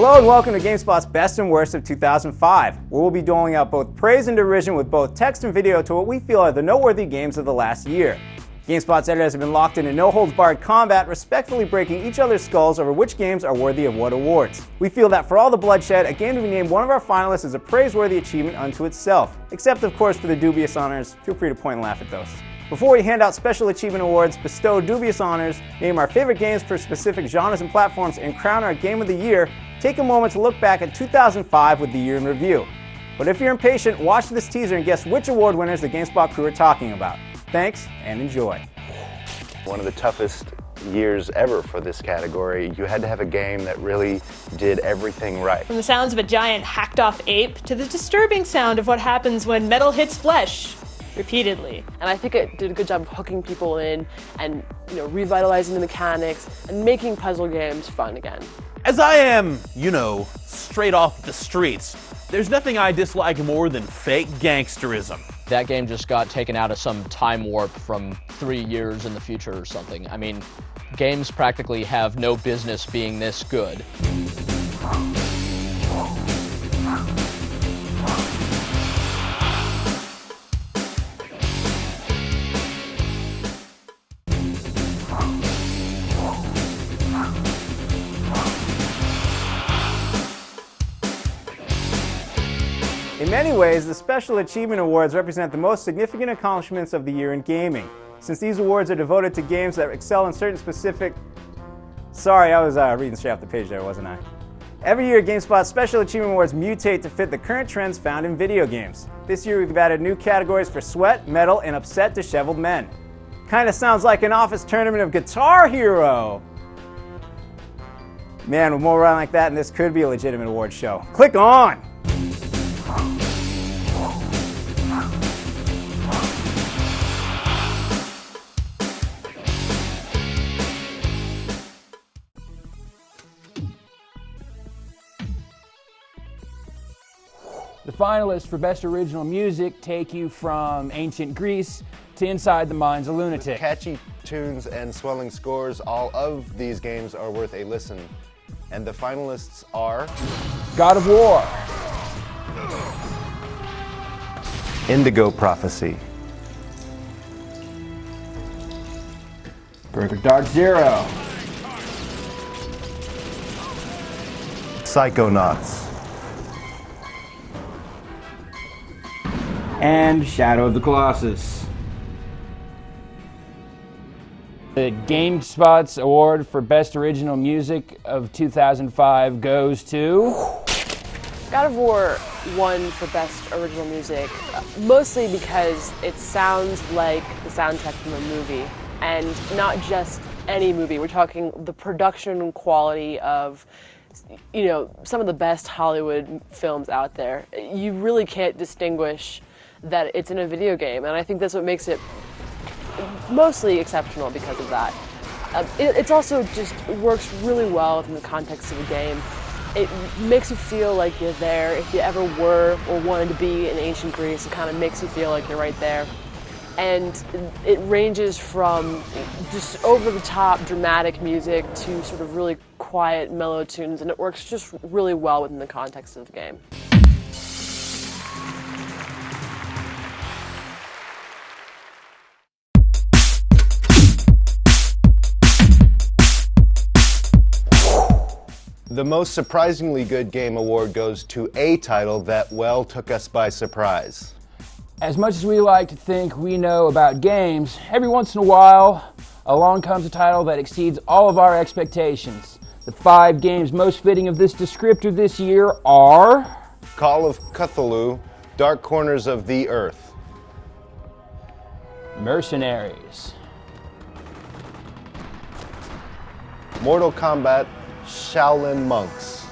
Hello and welcome to GameSpot's Best and Worst of 2005, where we'll be doling out both praise and derision with both text and video to what we feel are the noteworthy games of the last year. GameSpot's editors have been locked in a no-holds-barred combat, respectfully breaking each other's skulls over which games are worthy of what awards. We feel that for all the bloodshed, a game to be named one of our finalists is a praiseworthy achievement unto itself. Except, of course, for the dubious honors. Feel free to point and laugh at those. Before we hand out special achievement awards, bestow dubious honors, name our favorite games for specific genres and platforms, and crown our Game of the Year, take a moment to look back at 2005 with the year in review. But if you're impatient, watch this teaser and guess which award winners the GameSpot crew are talking about. Thanks, and enjoy. One of the toughest years ever for this category. You had to have a game that really did everything right. From the sounds of a giant hacked-off ape to the disturbing sound of what happens when metal hits flesh. Repeatedly. And I think it did a good job of hooking people in and, revitalizing the mechanics and making puzzle games fun again. As I am, straight off the streets, there's nothing I dislike more than fake gangsterism. That game just got taken out of some time warp from 3 years in the future or something. I mean, games practically have no business being this good. In many ways, the Special Achievement Awards represent the most significant accomplishments of the year in gaming, since these awards are devoted to games that excel in certain specific... Sorry, I was reading straight off the page there, wasn't I? Every year, GameSpot's Special Achievement Awards mutate to fit the current trends found in video games. This year, we've added new categories for sweat, metal, and upset, disheveled men. Kinda sounds like an office tournament of Guitar Hero! Man, with more around like that, and this could be a legitimate award show. Click on! The finalists for Best Original Music take you from ancient Greece to Inside the Minds of Lunatic. With catchy tunes and swelling scores, all of these games are worth a listen. And the finalists are... God of War. Indigo Prophecy. Perfect Dark Zero. Psychonauts. And Shadow of the Colossus. The GameSpot's award for Best Original Music of 2005 goes to... God of War won for Best Original Music, mostly because it sounds like the soundtrack from a movie, and not just any movie. We're talking the production quality of, some of the best Hollywood films out there. You really can't distinguish that it's in a video game, and I think that's what makes it mostly exceptional because of that. It's also just works really well within the context of the game. It makes you feel like you're there. If you ever were or wanted to be in ancient Greece, it kind of makes you feel like you're right there. And it ranges from just over-the-top dramatic music to sort of really quiet, mellow tunes, and it works just really well within the context of the game. The most surprisingly good game award goes to a title that, took us by surprise. As much as we like to think we know about games, every once in a while, along comes a title that exceeds all of our expectations. The 5 games most fitting of this descriptor this year are... Call of Cthulhu, Dark Corners of the Earth. Mercenaries. Mortal Kombat, Shaolin Monks.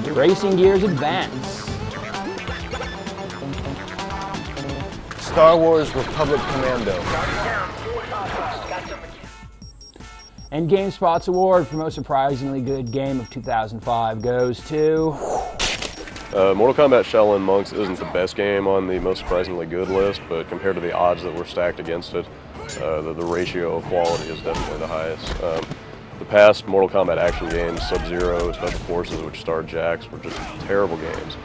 Racing Gears Advance. Star Wars Republic Commando. And GameSpot's award for most surprisingly good game of 2005 goes to... Mortal Kombat Shaolin Monks isn't the best game on the most surprisingly good list, but compared to the odds that were stacked against it, the ratio of quality is definitely the highest. The past Mortal Kombat action games, Sub-Zero, Special Forces, which starred Jax, were just terrible games.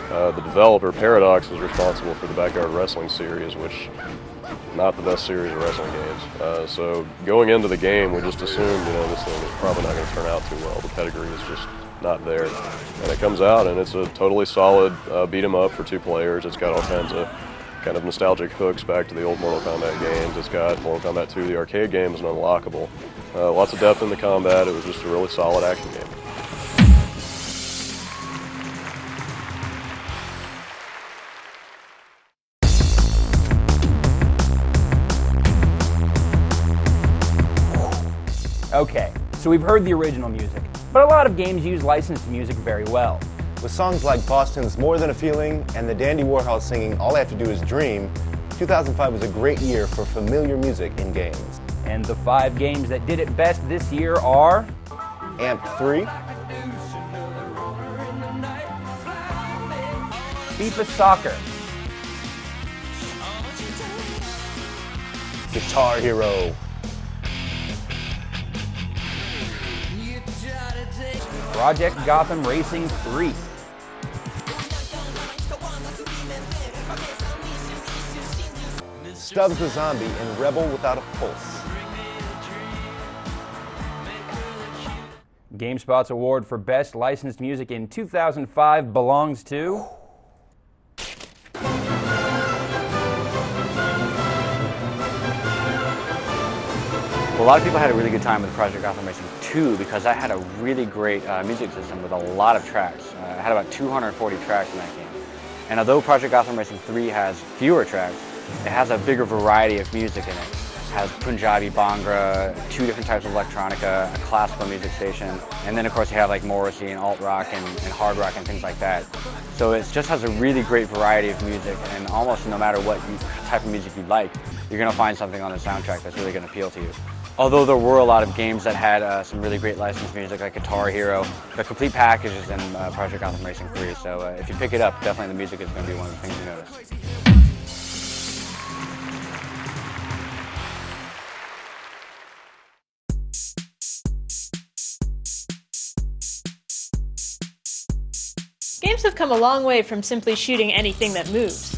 The developer, Paradox, was responsible for the Backyard Wrestling series, which not the best series of wrestling games. So going into the game, we just assumed, this thing is probably not going to turn out too well. The pedigree is just not there. And it comes out, and it's a totally solid beat 'em up for 2 players. It's got all kinds of kind of nostalgic hooks back to the old Mortal Kombat games. It's got Mortal Kombat 2, the arcade game, is unlockable. Lots of depth in the combat. It was just a really solid action game. Okay, so we've heard the original music, but a lot of games use licensed music very well. With songs like Boston's More Than a Feeling and the Dandy Warhol singing All I Have to Do Is Dream, 2005 was a great year for familiar music in games. And the 5 games that did it best this year are Amp 3, FIFA Soccer, Guitar Hero, Project Gotham Racing 3, Stubbs the Zombie, and Rebel Without a Pulse. GameSpot's award for Best Licensed Music in 2005 belongs to... Well, a lot of people had a really good time with Project Gotham Racing 2 because that had a really great music system with a lot of tracks. It had about 240 tracks in that game. And although Project Gotham Racing 3 has fewer tracks, it has a bigger variety of music in it. It has Punjabi Bhangra, 2 different types of electronica, a classical music station, and then of course you have like Morrissey and alt rock and hard rock and things like that. So it just has a really great variety of music, and almost no matter what type of music you like, you're going to find something on the soundtrack that's really going to appeal to you. Although there were a lot of games that had some really great licensed music like Guitar Hero, the complete package is in Project Gotham Racing 3, so if you pick it up, definitely the music is going to be one of the things you notice. Games have come a long way from simply shooting anything that moves.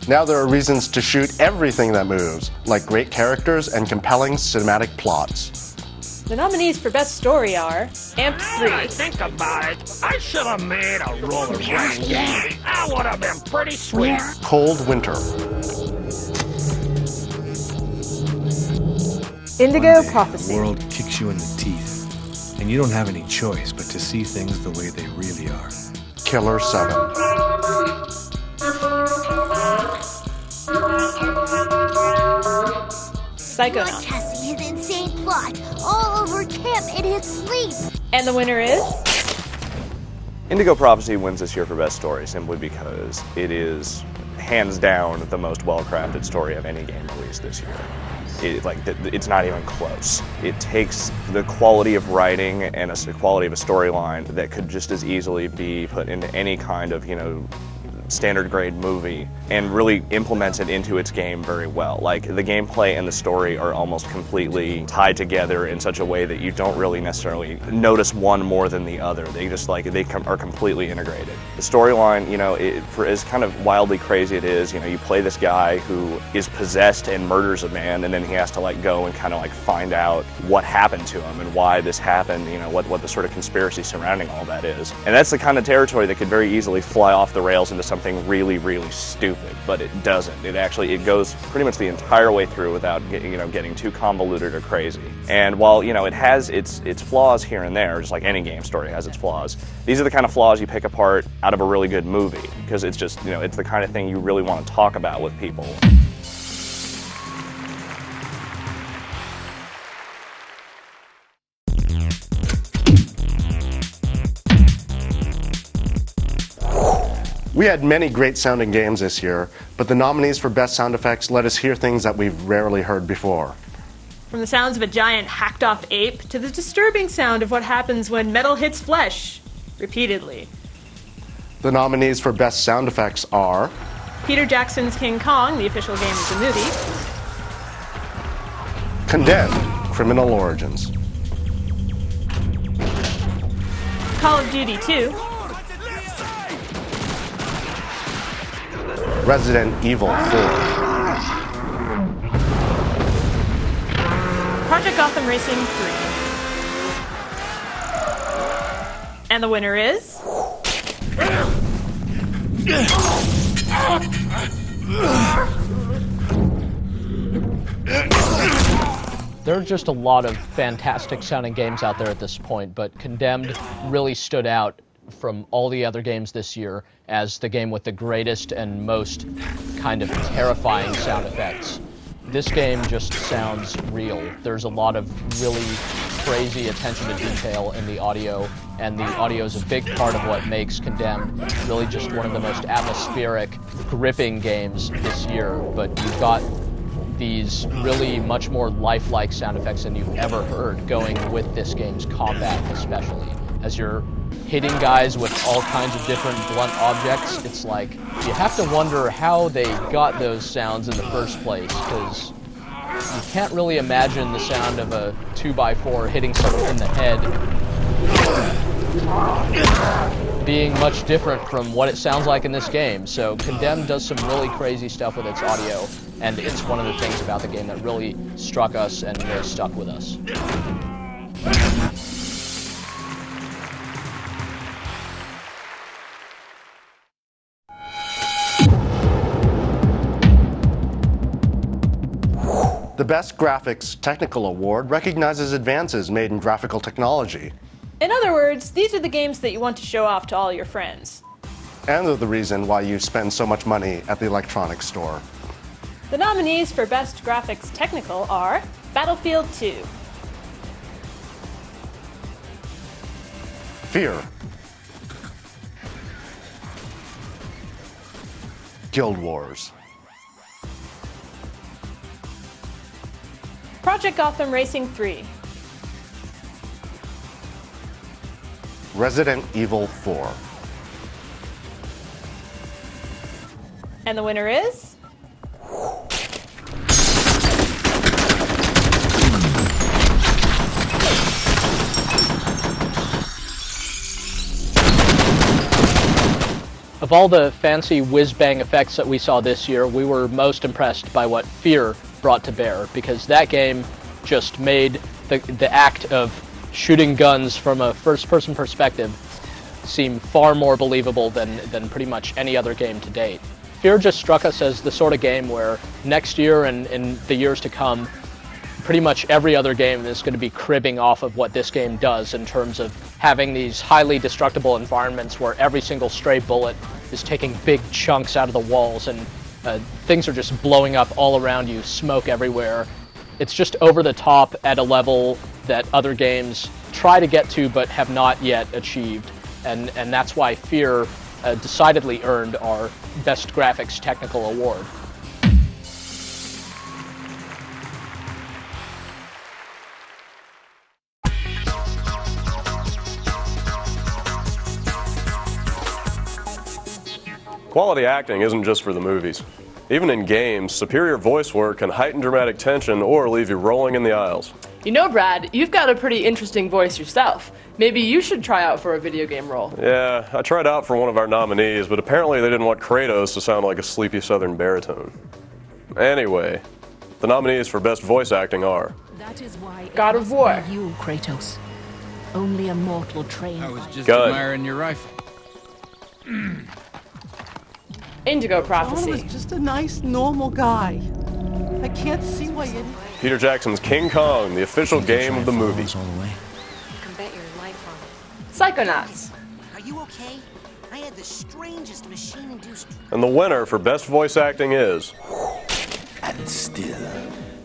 Now there are reasons to shoot everything that moves, like great characters and compelling cinematic plots. The nominees for Best Story are Amp 3, Think about it. I should have made a roller blade game. That would have been pretty sweet. Cold Winter. Indigo The Prophecy, world kicks you in the teeth, and you don't have any choice but to see things the way they really are. Killer 7. Psychonauts. Testing his insane plot all over camp in his sleep. And the winner is... Indigo Prophecy wins this year for Best Story simply because it is hands down the most well-crafted story of any game released this year. It's not even close. It takes the quality of writing and the quality of a storyline that could just as easily be put into any kind of, standard grade movie and really implements it into its game very well. Like, the gameplay and the story are almost completely tied together in such a way that you don't really necessarily notice one more than the other. They just are completely integrated. The storyline, for as kind of wildly crazy it is, you play this guy who is possessed and murders a man, and then he has to go and kind of find out what happened to him and why this happened, what the sort of conspiracy surrounding all that is. And that's the kind of territory that could very easily fly off the rails into something really, really stupid, but it doesn't. It goes pretty much the entire way through without getting too convoluted or crazy. And while it has its flaws here and there, just like any game story has its flaws, these are the kind of flaws you pick apart out of a really good movie, because it's just it's the kind of thing you really want to talk about with people. We had many great sounding games this year, but the nominees for Best Sound Effects let us hear things that we've rarely heard before. From the sounds of a giant hacked-off ape to the disturbing sound of what happens when metal hits flesh, repeatedly. The nominees for Best Sound Effects are Peter Jackson's King Kong, the official game of the movie. Condemned: Criminal Origins. Call of Duty 2, Resident Evil 4, Project Gotham Racing 3. And the winner is... There are just a lot of fantastic sounding games out there at this point, but Condemned really stood out from all the other games this year as the game with the greatest and most kind of terrifying sound effects. This game just sounds real. There's a lot of really crazy attention to detail in the audio, and the audio is a big part of what makes Condemned really just one of the most atmospheric, gripping games this year. But you've got these really much more lifelike sound effects than you've ever heard going with this game's combat, especially. As you're hitting guys with all kinds of different blunt objects, it's like you have to wonder how they got those sounds in the first place, because you can't really imagine the sound of a 2x4 hitting someone in the head being much different from what it sounds like in this game. So Condemned does some really crazy stuff with its audio, and it's one of the things about the game that really struck us and really stuck with us. The Best Graphics Technical Award recognizes advances made in graphical technology. In other words, these are the games that you want to show off to all your friends. And they're the reason why you spend so much money at the electronics store. The nominees for Best Graphics Technical are Battlefield 2, Fear, Guild Wars, Project Gotham Racing 3, Resident Evil 4. and the winner is... Of all the fancy whiz-bang effects that we saw this year, we were most impressed by what Fear brought to bear, because that game just made the act of shooting guns from a first-person perspective seem far more believable than pretty much any other game to date. Fear just struck us as the sort of game where next year and in the years to come, pretty much every other game is going to be cribbing off of what this game does in terms of having these highly destructible environments where every single stray bullet is taking big chunks out of the walls, and things are just blowing up all around you, smoke everywhere. It's just over the top at a level that other games try to get to but have not yet achieved, and that's why Fear decidedly earned our Best Graphics Technical Award. Quality acting isn't just for the movies. Even in games, superior voice work can heighten dramatic tension or leave you rolling in the aisles. You know, Brad, you've got a pretty interesting voice yourself. Maybe you should try out for a video game role. Yeah, I tried out for one of our nominees, but apparently they didn't want Kratos to sound like a sleepy southern baritone. Anyway, the nominees for Best Voice Acting are That is why God of War, you, Kratos. Only a mortal trained. I was just Gun. admiring your rifle. Indigo John Prophecy, was just a nice, normal guy. I can't see why you... Peter Jackson's King Kong, the official game of the movie. You can bet your life on it. Psychonauts, Are you okay? I had the strangest machine-induced... And the winner for Best Voice Acting is... And still.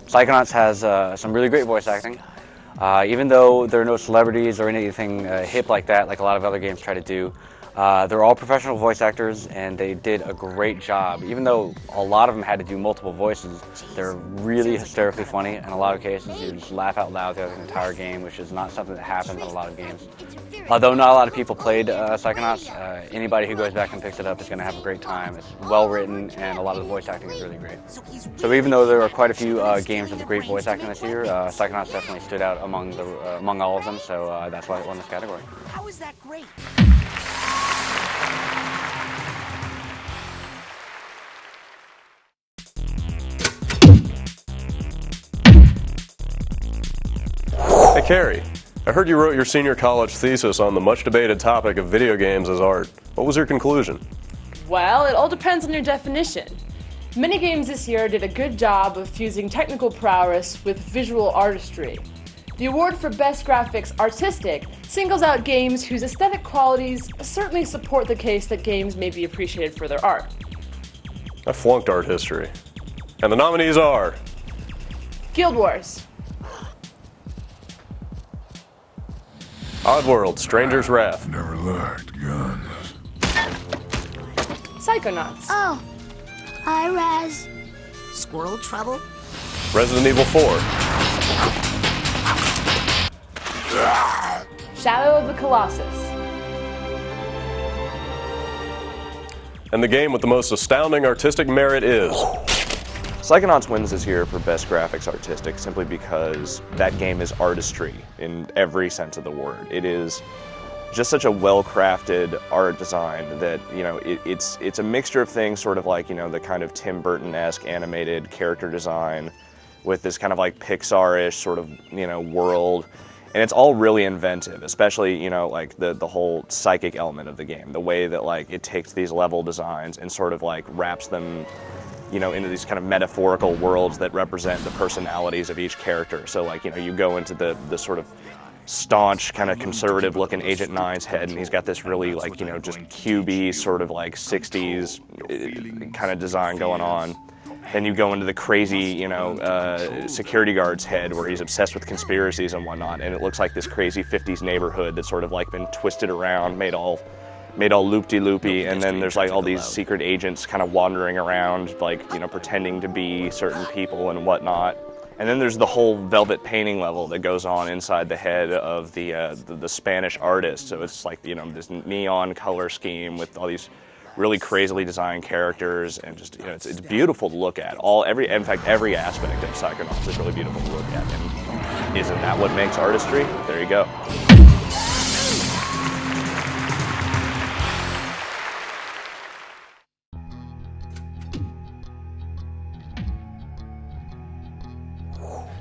Psychonauts has some really great voice acting. Even though there are no celebrities or anything hip like that, like a lot of other games try to do, They're all professional voice actors, and they did a great job. Even though a lot of them had to do multiple voices, they're really hysterically funny. In a lot of cases, you just laugh out loud throughout the entire game, which is not something that happens in a lot of games. Although not a lot of people played Psychonauts, anybody who goes back and picks it up is going to have a great time. It's well written, and a lot of the voice acting is really great. So even though there are quite a few games with great voice acting this year, Psychonauts definitely stood out among all of them, so that's why it won this category. How is that great? Hey Carrie, I heard you wrote your senior college thesis on the much debated topic of video games as art. What was your conclusion? Well, it all depends on your definition. Many games this year did a good job of fusing technical prowess with visual artistry. The award for Best Graphics Artistic singles out games whose aesthetic qualities certainly support the case that games may be appreciated for their art. I flunked art history. And the nominees are... Guild Wars, Oddworld, Stranger's Wrath. Never liked guns. Psychonauts, Oh, hi, Raz. Squirrel trouble? Resident Evil 4. Shadow of the Colossus, And the game with the most astounding artistic merit is... Psychonauts wins this year for Best Graphics Artistic simply because that game is artistry in every sense of the word. It is just such a well-crafted art design that, you know, it's a mixture of things, sort of like, you know, the kind of Tim Burton-esque animated character design with this kind of like Pixar-ish sort of, you know, world. And it's all really inventive, especially, you know, like the whole psychic element of the game, the way that like it takes these level designs and sort of like wraps them, you know, into these kind of metaphorical worlds that represent the personalities of each character. So like, you know, you go into the sort of staunch, kind of conservative looking Agent 9's head, and he's got this really like, you know, just cubey sort of like 60s kind of design going on. Then you go into the crazy, you know, security guard's head where he's obsessed with conspiracies and whatnot, and it looks like this crazy 50s neighborhood that's sort of like been twisted around, made all loopy-loopy, and then there's like all these secret agents kind of wandering around, like, you know, pretending to be certain people and whatnot. And then there's the whole velvet painting level that goes on inside the head of the Spanish artist. So it's like, you know, this neon color scheme with all these really crazily designed characters, and just, you know, it's beautiful to look at. In fact, every aspect of Psychonauts is really beautiful to look at. And isn't that what makes artistry? There you go.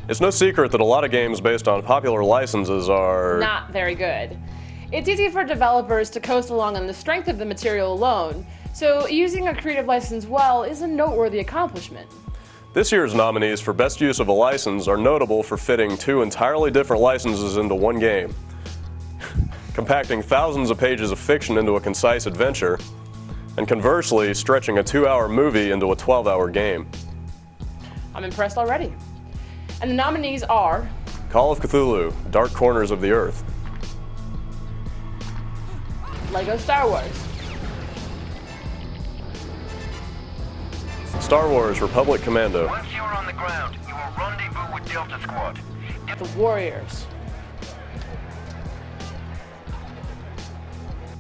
It's no secret that a lot of games based on popular licenses are... not very good. It's easy for developers to coast along on the strength of the material alone, so using a creative license well is a noteworthy accomplishment. This year's nominees for Best Use of a License are notable for fitting two entirely different licenses into one game, compacting thousands of pages of fiction into a concise adventure, and conversely, stretching a 2-hour movie into a 12-hour game. I'm impressed already. And the nominees are... Call of Cthulhu, Dark Corners of the Earth. Lego Star Wars. Star Wars Republic Commando. Once you are on the ground, you will rendezvous with Delta Squad. The Warriors.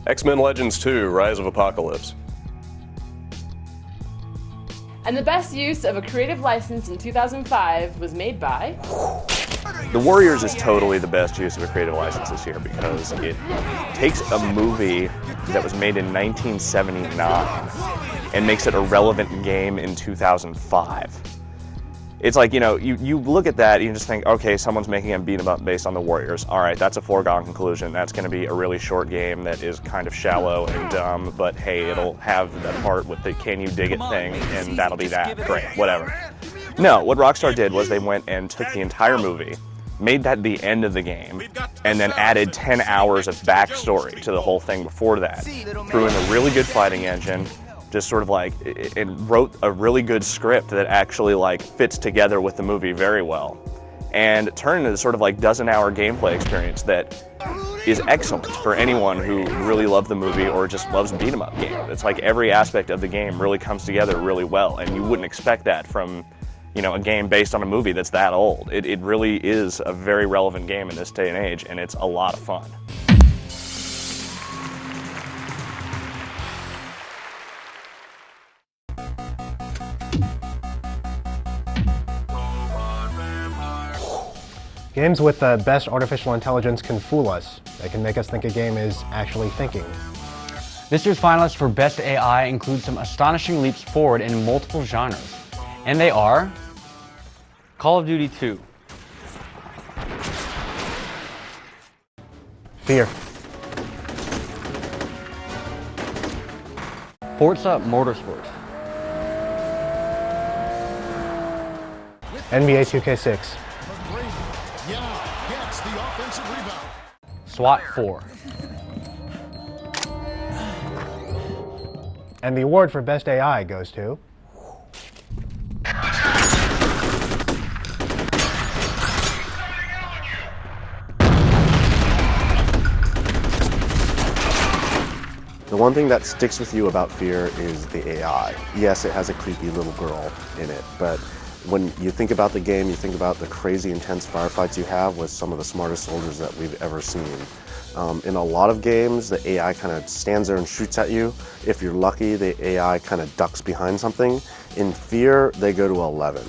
X-Men Legends 2, Rise of Apocalypse. And the best use of a creative license in 2005 was made by... The Warriors is totally the best use of a creative license this year because it takes a movie that was made in 1979 and makes it a relevant game in 2005. It's like, you know, you look at that and you just think, okay, someone's making a beat 'em up based on the Warriors. All right, that's a foregone conclusion. That's going to be a really short game that is kind of shallow and dumb, but hey, it'll have that part with the can you dig it thing, and that'll be that. Great, whatever. No, what Rockstar did was they went and took the entire movie, made that the end of the game, and then added 10 hours of backstory to the whole thing before that. Threw in a really good fighting engine, just sort of like, it wrote a really good script that actually like fits together with the movie very well, and turned into sort of like dozen-hour gameplay experience that is excellent for anyone who really loved the movie or just loves beat 'em up game. It's like every aspect of the game really comes together really well, and you wouldn't expect that from, you know, a game based on a movie that's that old. It really is a very relevant game in this day and age, and it's a lot of fun. Games with the best artificial intelligence can fool us. They can make us think a game is actually thinking. This year's finalists for Best AI include some astonishing leaps forward in multiple genres. And they are Call of Duty 2, Fear, Forza Motorsport, NBA 2K6, SWAT 4, and the award for Best AI goes to... The one thing that sticks with you about Fear is the AI. Yes, it has a creepy little girl in it, but when you think about the game, you think about the crazy intense firefights you have with some of the smartest soldiers that we've ever seen. In a lot of games, the AI kind of stands there and shoots at you. If you're lucky, the AI kind of ducks behind something. In Fear, they go to 11.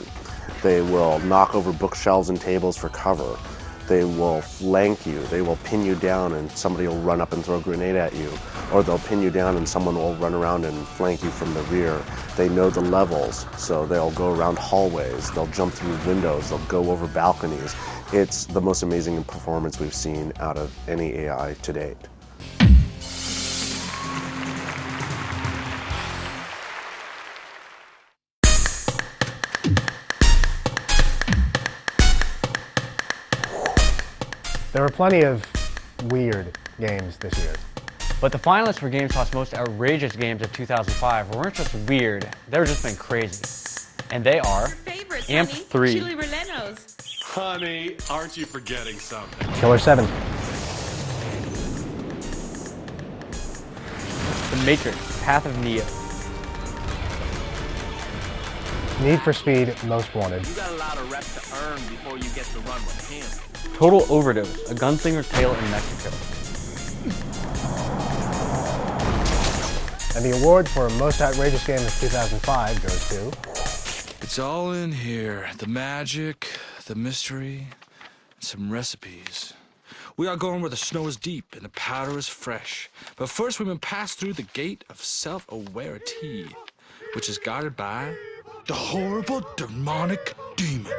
They will knock over bookshelves and tables for cover. They will flank you. They will pin you down and somebody will run up and throw a grenade at you. Or they'll pin you down and someone will run around and flank you from the rear. They know the levels, so they'll go around hallways. They'll jump through windows. They'll go over balconies. It's the most amazing performance we've seen out of any AI to date. There were plenty of weird games this year. But the finalists for GameSpot's most outrageous games of 2005 weren't just weird, they've just been crazy. And they are Amp 3, Chili Rellenos. Honey, aren't you forgetting something? Killer 7, The Matrix, Path of Neo, Need for Speed Most Wanted, You got a lot of reps to earn before you get to run with him. Total Overdose, A Gunslinger's Tale in Mexico, and the award for Most Outrageous Game of 2005 goes to... It's all in here. The magic, the mystery, and some recipes. We are going where the snow is deep and the powder is fresh. But first we must pass through the gate of self-awareness, which is guarded by the horrible demonic demon.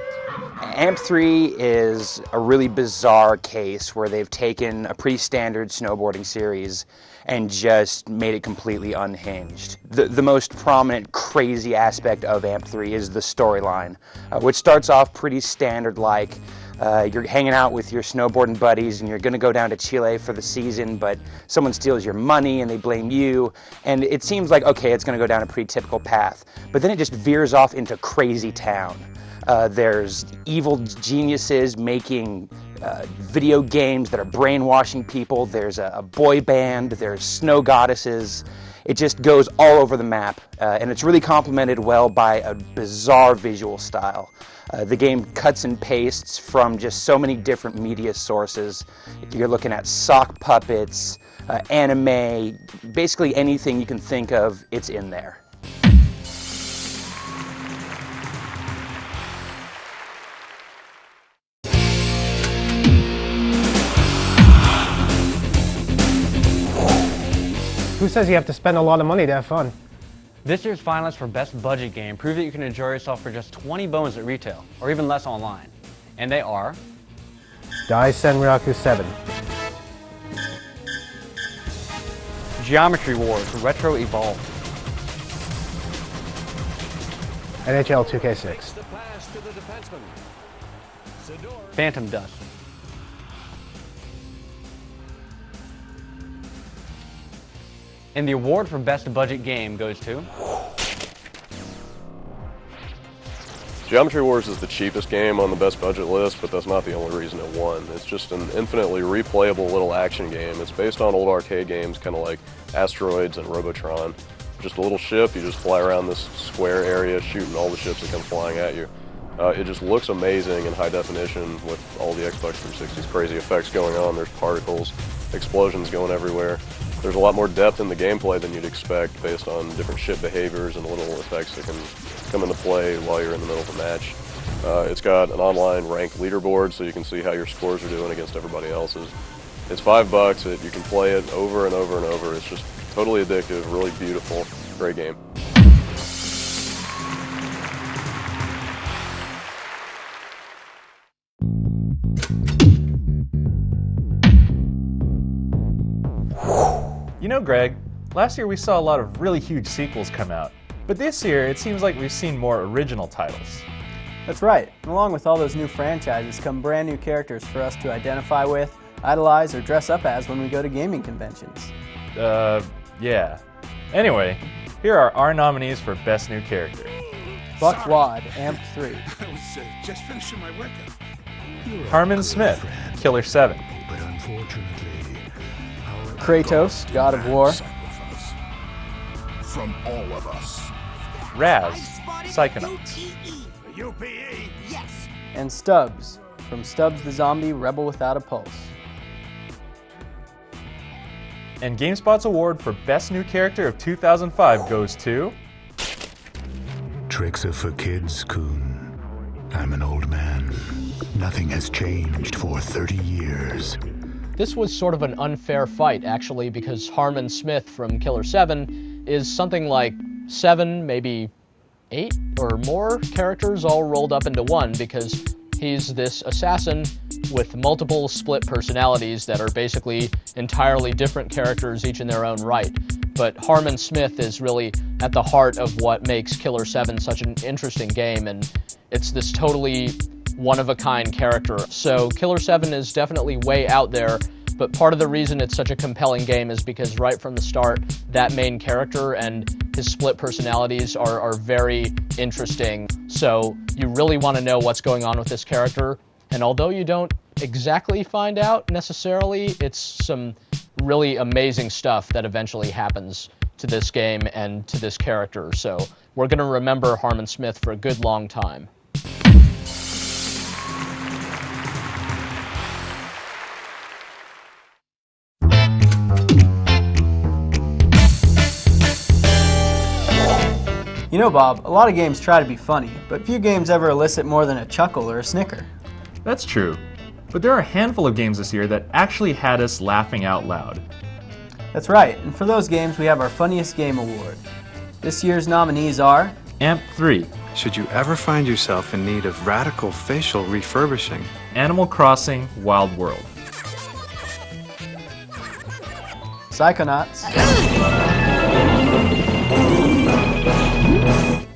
Amp 3 is a really bizarre case where they've taken a pretty standard snowboarding series and just made it completely unhinged. The most prominent crazy aspect of Amp 3 is the storyline, which starts off pretty standard like you're hanging out with your snowboarding buddies and you're going to go down to Chile for the season, but someone steals your money and they blame you, and it seems like, okay, it's going to go down a pretty typical path, but then it just veers off into crazy town. There's evil geniuses making video games that are brainwashing people. There's a boy band. There's snow goddesses. It just goes all over the map, and it's really complemented well by a bizarre visual style. The game cuts and pastes from just so many different media sources. You're looking at sock puppets, anime, basically anything you can think of, it's in there. Who says you have to spend a lot of money to have fun? This year's finalists for Best Budget Game prove that you can enjoy yourself for just 20 bones at retail, or even less online. And they are Dai Senryaku 7, Geometry Wars Retro Evolved, NHL 2K6, Phantom Dust, and the award for Best Budget Game goes to Geometry Wars is the cheapest game on the best budget list, but that's not the only reason it won. It's just an infinitely replayable little action game. It's based on old arcade games, kind of like Asteroids and Robotron. Just a little ship, you just fly around this square area shooting all the ships that come flying at you. It just looks amazing in high definition with all the Xbox 360's crazy effects going on. There's particles, explosions going everywhere. There's a lot more depth in the gameplay than you'd expect based on different ship behaviors and little effects that can come into play while you're in the middle of a match. It's got an online ranked leaderboard so you can see how your scores are doing against everybody else's. It's $5. You can play it over and over and over. It's just totally addictive, really beautiful, great game. You know, Greg, last year we saw a lot of really huge sequels come out, but this year it seems like we've seen more original titles. That's right, and along with all those new franchises come brand new characters for us to identify with, idolize, or dress up as when we go to gaming conventions. Yeah. Anyway, here are our nominees for Best New Character. Buck Wad, Amp 3. I was just finishing my workout. Harmon Smith, Killer 7. But unfortunately, Kratos, God of War. From all of us. Raz, Psychonauts. UPE. Yes. And Stubbs, from Stubbs the Zombie, Rebel Without a Pulse. And GameSpot's award for Best New Character of 2005 goes to... Tricks are for kids, Coon. I'm an old man. Nothing has changed for 30 years. This was sort of an unfair fight, actually, because Harmon Smith from Killer 7 is something like 7, maybe 8 or more characters all rolled up into one, because he's this assassin with multiple split personalities that are basically entirely different characters, each in their own right. But Harmon Smith is really at the heart of what makes Killer 7 such an interesting game, and it's this totally one-of-a-kind character. So Killer 7 is definitely way out there, but part of the reason it's such a compelling game is because right from the start, that main character and his split personalities are very interesting. So you really want to know what's going on with this character, and although you don't exactly find out necessarily, it's some really amazing stuff that eventually happens to this game and to this character. So we're going to remember Harmon Smith for a good long time. You know, Bob, a lot of games try to be funny, but few games ever elicit more than a chuckle or a snicker. That's true, but there are a handful of games this year that actually had us laughing out loud. That's right, and for those games we have our Funniest Game Award. This year's nominees are... Amp 3. Should you ever find yourself in need of radical facial refurbishing? Animal Crossing Wild World. Psychonauts.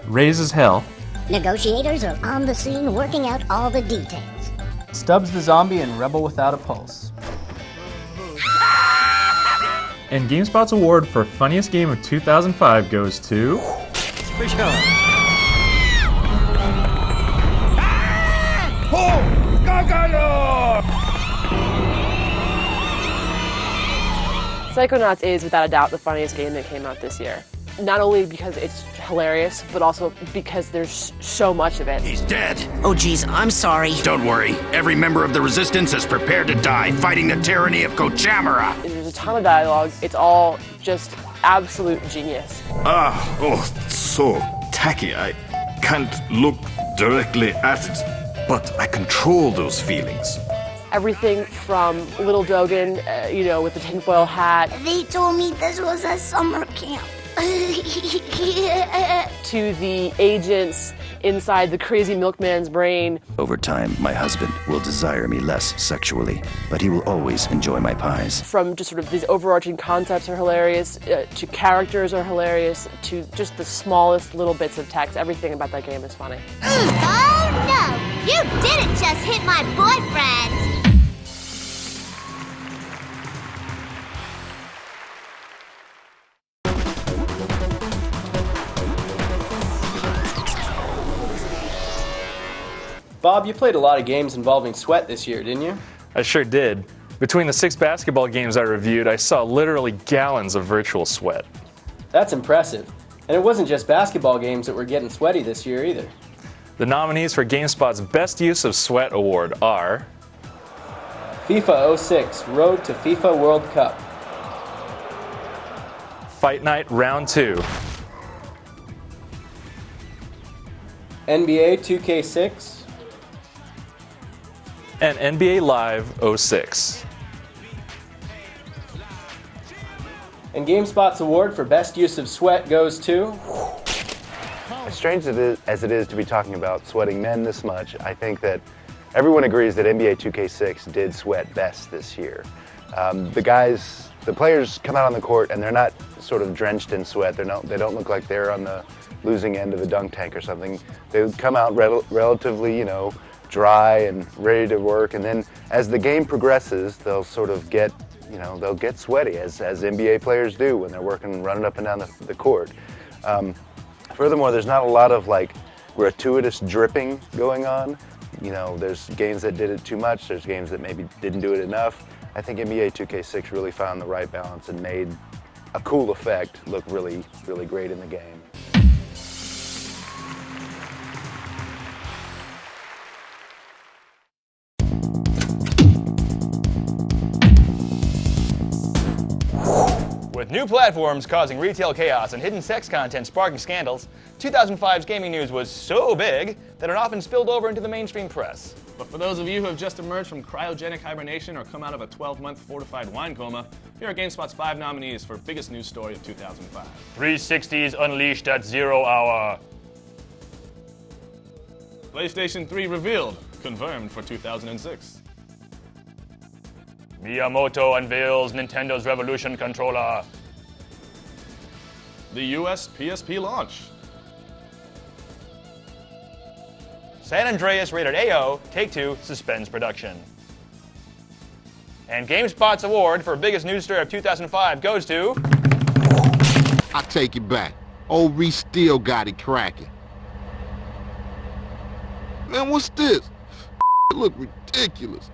Raises Hell. Negotiators are on the scene working out all the details. Stubbs the Zombie and Rebel Without a Pulse. And GameSpot's award for Funniest Game of 2005 goes to... Psychonauts is, without a doubt, the funniest game that came out this year. Not only because it's hilarious, but also because there's so much of it. He's dead. Oh geez, I'm sorry. Don't worry. Every member of the Resistance is prepared to die, fighting the tyranny of Kochamara. There's a ton of dialogue. It's all just absolute genius. So tacky. I can't look directly at it, but I control those feelings. Everything from Little Dogen, with the tinfoil hat. They told me this was a summer camp. To the agents inside the crazy milkman's brain. Over time, my husband will desire me less sexually, but he will always enjoy my pies. From just sort of these overarching concepts are hilarious, to characters are hilarious, to just the smallest little bits of text. Everything about that game is funny. Oh no! You didn't just hit my boyfriend! Bob, you played a lot of games involving sweat this year, didn't you? I sure did. Between the 6 basketball games I reviewed, I saw literally gallons of virtual sweat. That's impressive. And it wasn't just basketball games that were getting sweaty this year either. The nominees for GameSpot's Best Use of Sweat Award are FIFA 06 Road to FIFA World Cup, Fight Night Round 2, NBA 2K6, and NBA Live 06. And GameSpot's award for Best Use of Sweat goes to... As strange as it is to be talking about sweating men this much, I think that everyone agrees that NBA 2K6 did sweat best this year. The players come out on the court and they're not sort of drenched in sweat. They don't look like they're on the losing end of the dunk tank or something. They come out relatively, dry and ready to work. And then as the game progresses, they'll sort of get, they'll get sweaty as NBA players do when they're running up and down the court. Furthermore, there's not a lot of gratuitous dripping going on. There's games that did it too much. There's games that maybe didn't do it enough. I think NBA 2K6 really found the right balance and made a cool effect look really, really great in the game. With new platforms causing retail chaos and hidden sex content sparking scandals, 2005's gaming news was so big that it often spilled over into the mainstream press. But for those of you who have just emerged from cryogenic hibernation or come out of a 12-month fortified wine coma, here are GameSpot's 5 nominees for biggest news story of 2005. 360s unleashed at 0 hour. PlayStation 3 revealed, confirmed for 2006. Miyamoto unveils Nintendo's Revolution controller. The US PSP launch. San Andreas rated AO, Take-Two suspends production. And GameSpot's award for biggest news story of 2005 goes to... I take it back. Old Reese still got it cracking. Man, what's this? It look ridiculous.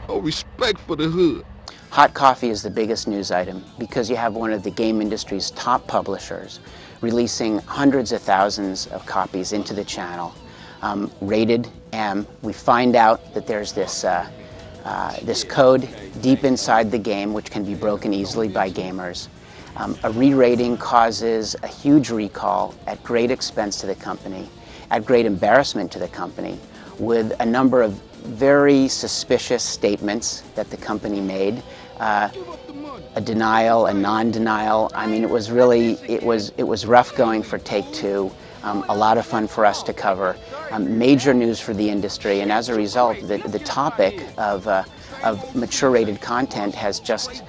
No respect for the hood. Hot coffee is the biggest news item because you have one of the game industry's top publishers releasing hundreds of thousands of copies into the channel, rated M. We find out that there's this code deep inside the game which can be broken easily by gamers. A re-rating causes a huge recall at great expense to the company, at great embarrassment to the company, with a number of very suspicious statements that the company made, a denial, a non-denial. I mean, it was rough going for Take-Two, a lot of fun for us to cover, major news for the industry, and as a result, the topic of mature rated content has just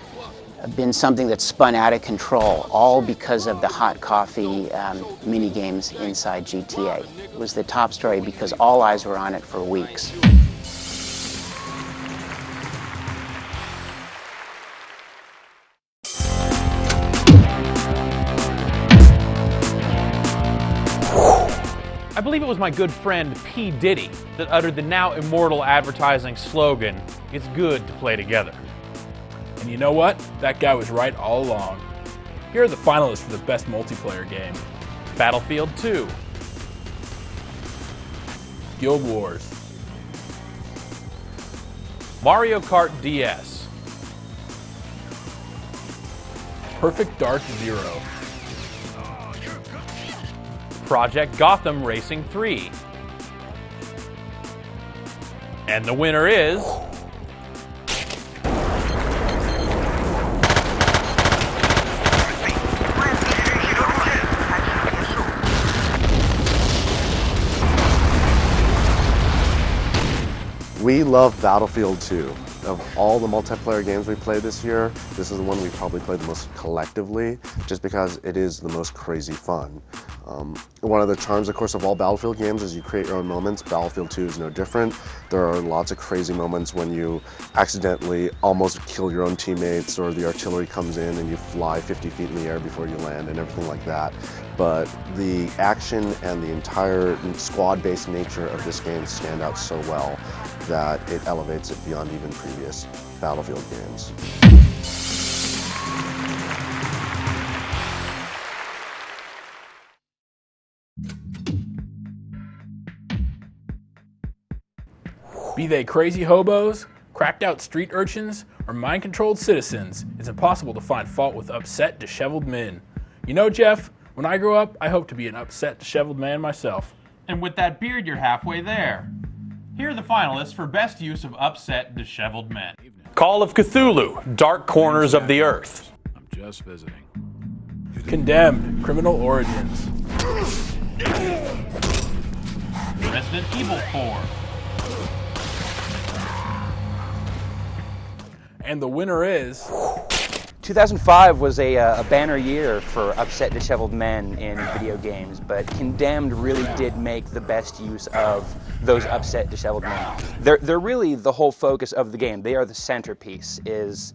been something that's spun out of control, all because of the hot coffee mini games inside GTA. It was the top story because all eyes were on it for weeks. I believe it was my good friend P. Diddy that uttered the now immortal advertising slogan, "It's good to play together." And you know what? That guy was right all along. Here are the finalists for the best multiplayer game. Battlefield 2, Guild Wars, Mario Kart DS, Perfect Dark Zero, Project Gotham Racing 3. And the winner is... We love Battlefield 2. Of all the multiplayer games we played this year, this is the one we probably played the most collectively, just because it is the most crazy fun. One of the charms, of course, of all Battlefield games is you create your own moments. Battlefield 2 is no different. There are lots of crazy moments when you accidentally almost kill your own teammates, or the artillery comes in and you fly 50 feet in the air before you land and everything like that. But the action and the entire squad-based nature of this game stand out so well that it elevates it beyond even previous Battlefield games. Be they crazy hobos, cracked out street urchins, or mind-controlled citizens, it's impossible to find fault with upset, disheveled men. You know, Jeff, when I grow up, I hope to be an upset, disheveled man myself. And with that beard, you're halfway there. Here are the finalists for best use of upset, disheveled men. Call of Cthulhu, Dark Corners of the Earth. I'm just visiting. Condemned, Criminal Origins. Resident Evil 4. And the winner is... 2005 was a banner year for upset, disheveled men in video games, but Condemned really did make the best use of those upset, disheveled men. They're really the whole focus of the game. They are the centerpiece. Is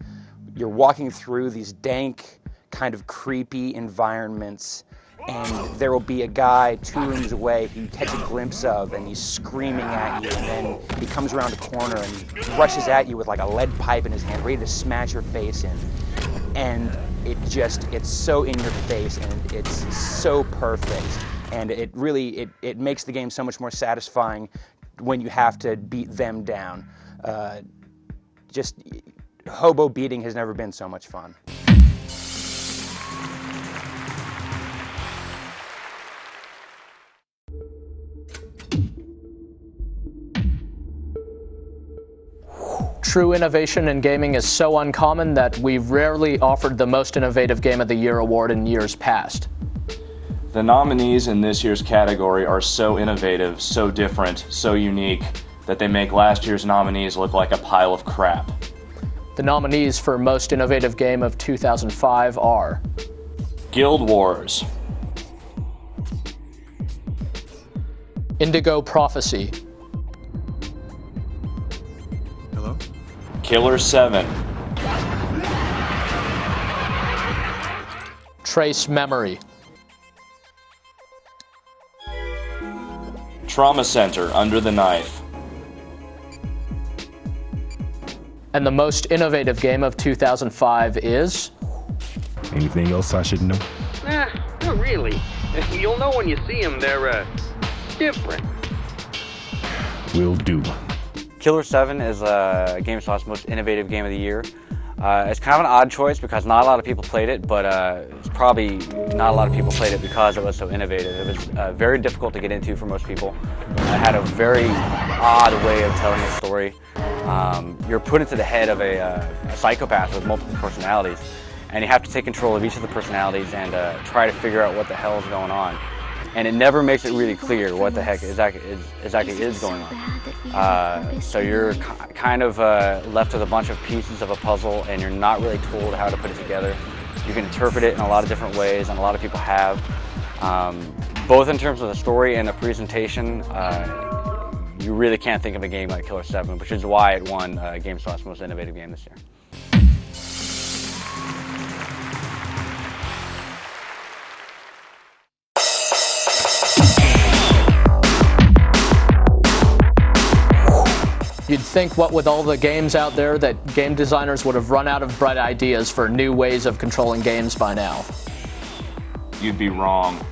you're walking through these dank, kind of creepy environments, and there will be a guy 2 rooms away who you catch a glimpse of, and he's screaming at you, and then he comes around a corner and rushes at you with like a lead pipe in his hand, ready to smash your face in. And it's so in your face, and it's so perfect, and it really it makes the game so much more satisfying when you have to beat them down. Just hobo beating has never been so much fun. True innovation in gaming is so uncommon that we've rarely offered the Most Innovative Game of the Year award in years past. The nominees in this year's category are so innovative, so different, so unique, that they make last year's nominees look like a pile of crap. The nominees for Most Innovative Game of 2005 are Guild Wars, Indigo Prophecy, Killer 7, Trace Memory, Trauma Center, Under the Knife, and the Most Innovative Game of 2005 is... Anything else I should know? Nah, not really. You'll know when you see them, they're, different. Will do. Killer 7 is GameSpot's most innovative game of the year. It's kind of an odd choice because not a lot of people played it, but it's probably not a lot of people played it because it was so innovative. It was very difficult to get into for most people. It had a very odd way of telling a story. You're put into the head of a psychopath with multiple personalities, and you have to take control of each of the personalities and try to figure out what the hell is going on. And it never makes it really clear what the heck exactly is going on. So you're kind of left with a bunch of pieces of a puzzle, and you're not really told how to put it together. You can interpret it in a lot of different ways, and a lot of people have. Both in terms of the story and the presentation, you really can't think of a game like Killer 7, which is why it won GameSpot's most innovative game this year. You'd think, what with all the games out there, that game designers would have run out of bright ideas for new ways of controlling games by now. You'd be wrong.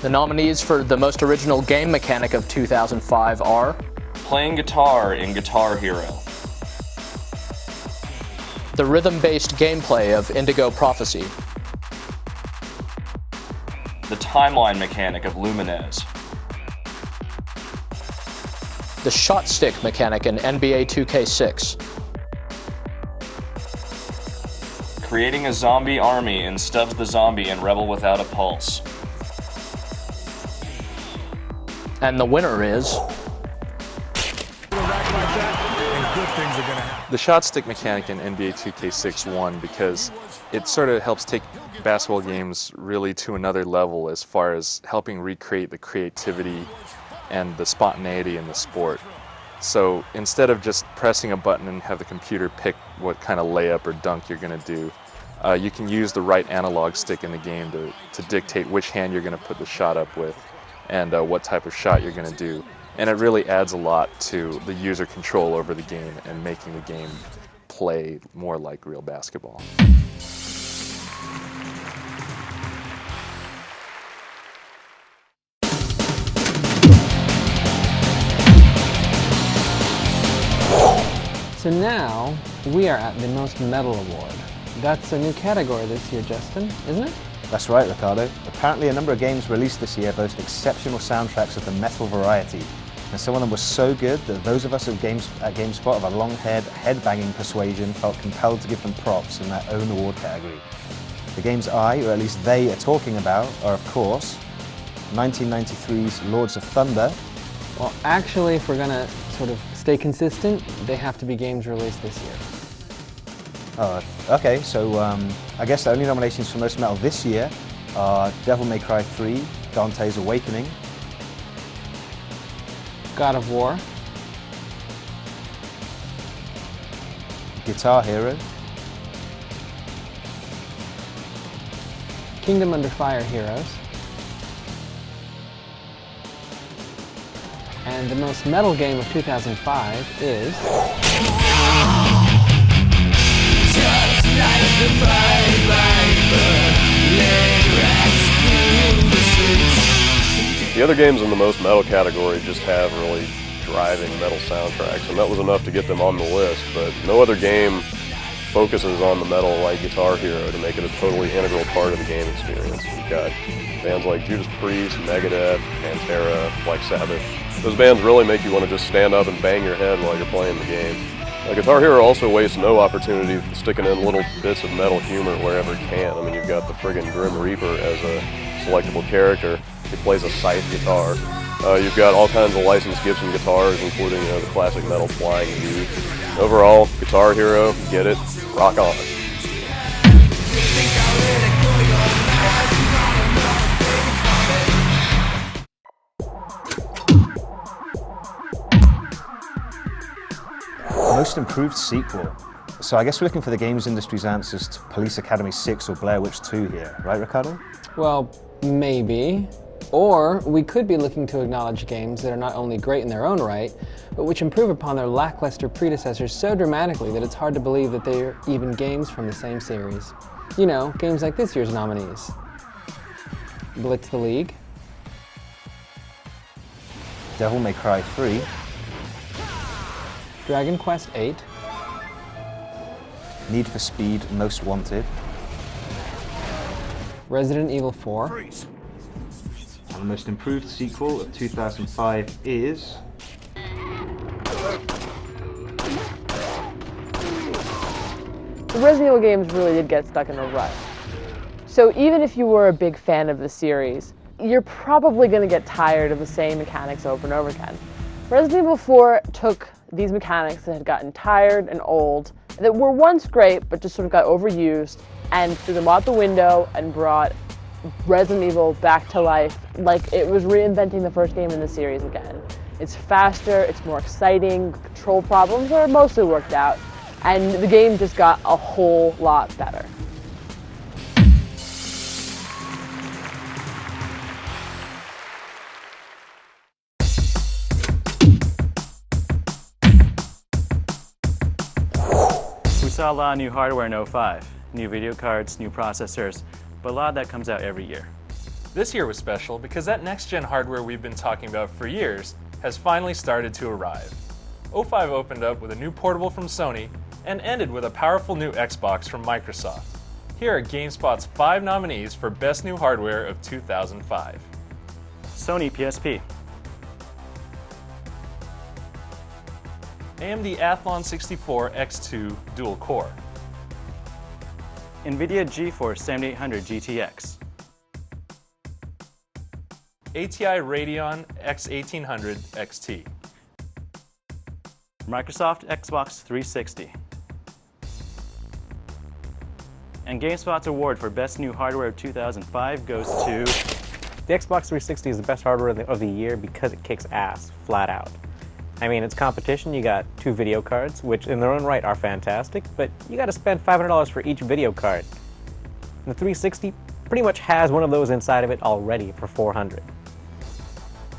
The nominees for the most original game mechanic of 2005 are Playing guitar in Guitar Hero, the rhythm-based gameplay of Indigo Prophecy, the timeline mechanic of Lumines, the shot stick mechanic in NBA 2K6, creating a zombie army in Stubbs the Zombie and Rebel Without a Pulse. And the winner is... And good things are going to happen. The shot stick mechanic in NBA 2K6 won because it sort of helps take basketball games really to another level as far as helping recreate the creativity and the spontaneity in the sport. So instead of just pressing a button and have the computer pick what kind of layup or dunk you're going to do, you can use the right analog stick in the game to dictate which hand you're going to put the shot up with and what type of shot you're going to do. And it really adds a lot to the user control over the game and making the game play more like real basketball. So now we are at the Most Metal Award. That's a new category this year, Justin, isn't it? That's right, Ricardo. Apparently a number of games released this year boast exceptional soundtracks of the metal variety. And some of them were so good that those of us at GameSpot of a long-haired, head-banging persuasion felt compelled to give them props in their own award category. The games I, or at least they, are talking about are, of course, 1993's Lords of Thunder. Well, actually, if we're going to sort of stay consistent, they have to be games released this year. Oh, okay, so I guess the only nominations for Most Metal this year are Devil May Cry 3, Dante's Awakening, God of War, Guitar Hero, Kingdom Under Fire Heroes, and the most metal game of 2005 is The other games in the most metal category just have really driving metal soundtracks, and that was enough to get them on the list, but no other game focuses on the metal like Guitar Hero to make it a totally integral part of the game experience. You've got bands like Judas Priest, Megadeth, Pantera, Black Sabbath. Those bands really make you want to just stand up and bang your head while you're playing the game. Guitar Hero also wastes no opportunity sticking in little bits of metal humor wherever it can. I mean, you've got the friggin' Grim Reaper as a selectable character. He plays a scythe guitar. You've got all kinds of licensed Gibson guitars, including the classic metal Flying U. Overall, Guitar Hero, get it, rock on. Most Improved Sequel. So I guess we're looking for the games industry's answers to Police Academy 6 or Blair Witch 2 here, right, Ricardo? well, maybe. Or we could be looking to acknowledge games that are not only great in their own right, but which improve upon their lackluster predecessors so dramatically that it's hard to believe that they are even games from the same series. You know, games like this year's nominees. Blitz the League, Devil May Cry 3, Dragon Quest VIII, Need for Speed Most Wanted, Resident Evil 4, and the most improved sequel of 2005 is... The Resident Evil games really did get stuck in a rut. So even if you were a big fan of the series, you're probably going to get tired of the same mechanics over and over again. Resident Evil 4 took these mechanics that had gotten tired and old, that were once great but just sort of got overused, and threw them out the window and brought Resident Evil back to life like it was reinventing the first game in the series again. It's faster, it's more exciting, control problems are mostly worked out, and the game just got a whole lot better. We saw a lot of new hardware in 05. New video cards, new processors, but a lot of that comes out every year. This year was special because that next-gen hardware we've been talking about for years has finally started to arrive. 05 opened up with a new portable from Sony and ended with a powerful new Xbox from Microsoft. Here are GameSpot's 5 nominees for Best New Hardware of 2005. Sony PSP. AMD Athlon 64 X2 Dual Core. NVIDIA GeForce 7800 GTX. ATI Radeon X1800 XT. Microsoft Xbox 360. And GameSpot's award for Best New Hardware of 2005 goes to... The Xbox 360 is the best hardware of the year because it kicks ass, flat out. I mean, it's competition. You got 2 video cards, which in their own right are fantastic, but you got to spend $500 for each video card. And the 360 pretty much has one of those inside of it already for $400.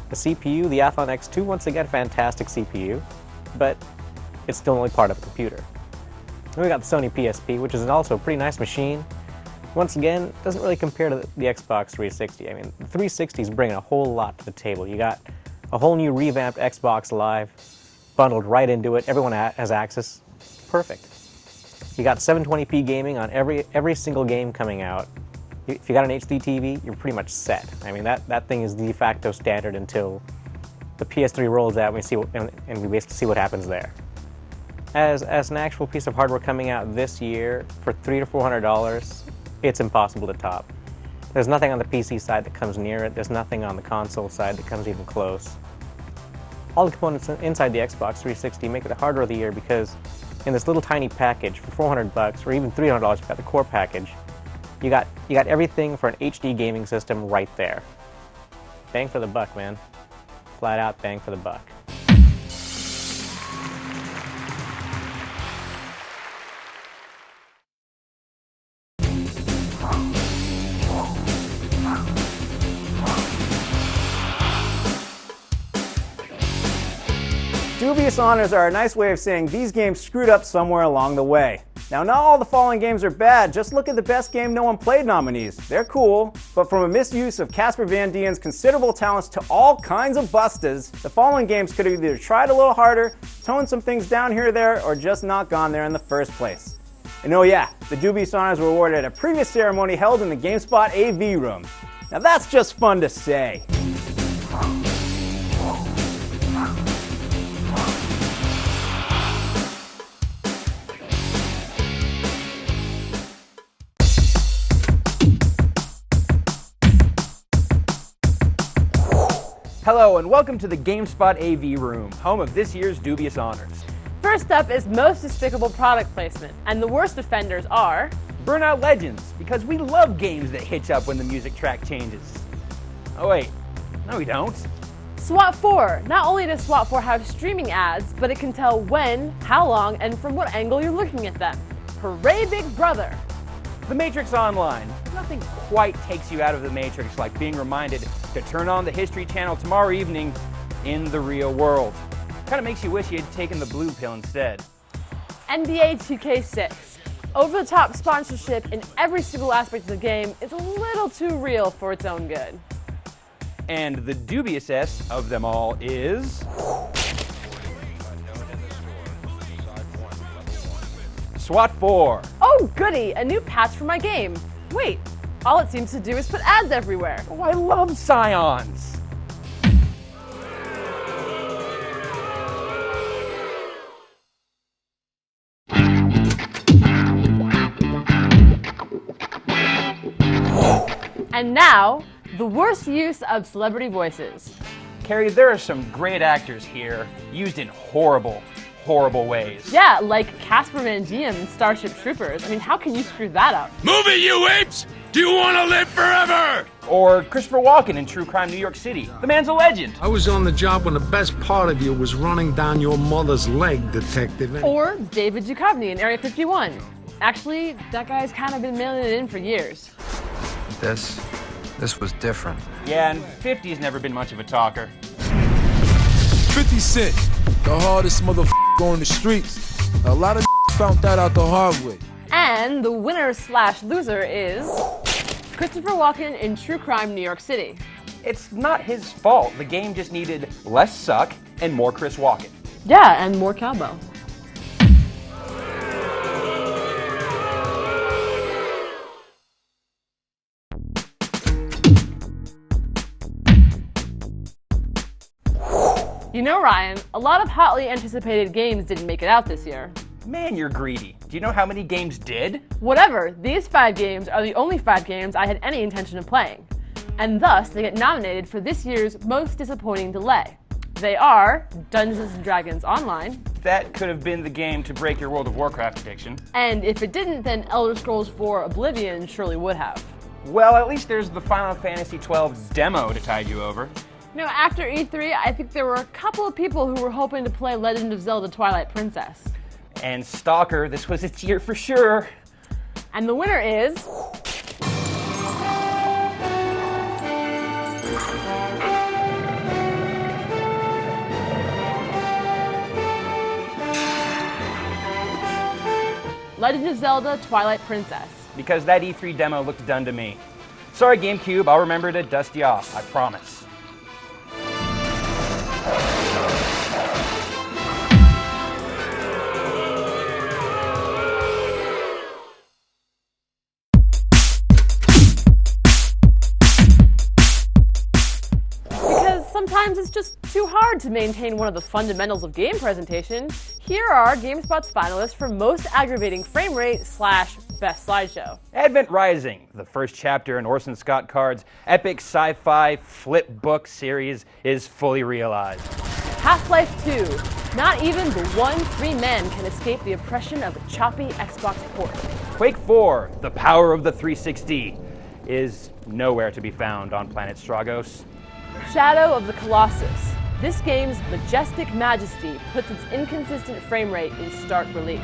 The CPU, the Athlon X2, once again, fantastic CPU, but it's still only part of a computer. Then we got the Sony PSP, which is also a pretty nice machine. Once again, doesn't really compare to the Xbox 360. I mean, the 360 is bringing a whole lot to the table. You got a whole new revamped Xbox Live, bundled right into it. Everyone has access. Perfect. You got 720p gaming on every single game coming out. If you got an HD TV, you're pretty much set. I mean, that thing is the de facto standard until the PS3 rolls out and we basically see what happens there. As an actual piece of hardware coming out this year for $300 to $400, it's impossible to top. There's nothing on the PC side that comes near it. There's nothing on the console side that comes even close. All the components inside the Xbox 360 make it the hardware of the year because in this little tiny package for $400 or even $300 if you got the core package, you got everything for an HD gaming system right there. Bang for the buck, man. Flat out bang for the buck. Dubious honors are a nice way of saying these games screwed up somewhere along the way. Now, not all the following games are bad, just look at the Best Game No One Played nominees. They're cool, but from a misuse of Casper Van Dien's considerable talents to all kinds of bustas, the following games could have either tried a little harder, toned some things down here or there, or just not gone there in the first place. And oh yeah, the Dubious honors were awarded at a previous ceremony held in the GameSpot AV room. Now that's just fun to say. Hello and welcome to the GameSpot AV room, home of this year's Dubious honors. First up is Most Despicable Product Placement, and the worst offenders are... Burnout Legends, because we love games that hitch up when the music track changes. Oh wait, no we don't. SWAT 4. Not only does SWAT 4 have streaming ads, but it can tell when, how long, and from what angle you're looking at them. Hooray, Big Brother! The Matrix Online. Nothing quite takes you out of the Matrix like being reminded to turn on the History Channel tomorrow evening in the real world. Kind of makes you wish you had taken the blue pill instead. NBA 2K6. Over-the-top sponsorship in every single aspect of the game is a little too real for its own good. And the dubiousest of them all is... SWAT 4. Oh goody, a new patch for my game. Wait, all it seems to do is put ads everywhere. Oh, I love Scions. And now, the worst use of celebrity voices. Carrie, there are some great actors here, used in horrible ways. Yeah, like Casper Van Dien in Starship Troopers. I mean, how can you screw that up? Move it, you apes! Do you want to live forever? Or Christopher Walken in True Crime New York City. The man's a legend. I was on the job when the best part of you was running down your mother's leg, detective. Or David Duchovny in Area 51. Actually, that guy's kind of been mailing it in for years. This was different. Yeah, and 50's never been much of a talker. 50 Cent, the hardest motherfucker on the streets. A lot of found that out the hard way. And the winner/loser is Christopher Walken in True Crime New York City. It's not his fault. The game just needed less suck and more Chris Walken. Yeah, and more cowbell. You know, Ryan, a lot of hotly anticipated games didn't make it out this year. Man, you're greedy. Do you know how many games did? Whatever, these 5 games are the only 5 games I had any intention of playing. And thus, they get nominated for this year's most disappointing delay. They are Dungeons & Dragons Online, that could have been the game to break your World of Warcraft addiction. And if it didn't, then Elder Scrolls IV Oblivion surely would have. Well, at least there's the Final Fantasy XII demo to tide you over. You know, after E3, I think there were a couple of people who were hoping to play Legend of Zelda Twilight Princess. And Stalker, this was its year for sure. And the winner is... Legend of Zelda Twilight Princess. Because that E3 demo looked done to me. Sorry, GameCube, I'll remember to dust you off, I promise. Sometimes it's just too hard to maintain one of the fundamentals of game presentation. Here are GameSpot's finalists for most aggravating frame rate / best slideshow. Advent Rising, the first chapter in Orson Scott Card's epic sci-fi flip book series, is fully realized. Half-Life 2, not even the 1-3 men can escape the oppression of a choppy Xbox port. Quake 4, the power of the 360, is nowhere to be found on planet Stragos. Shadow of the Colossus. This game's majestic majesty puts its inconsistent frame rate in stark relief.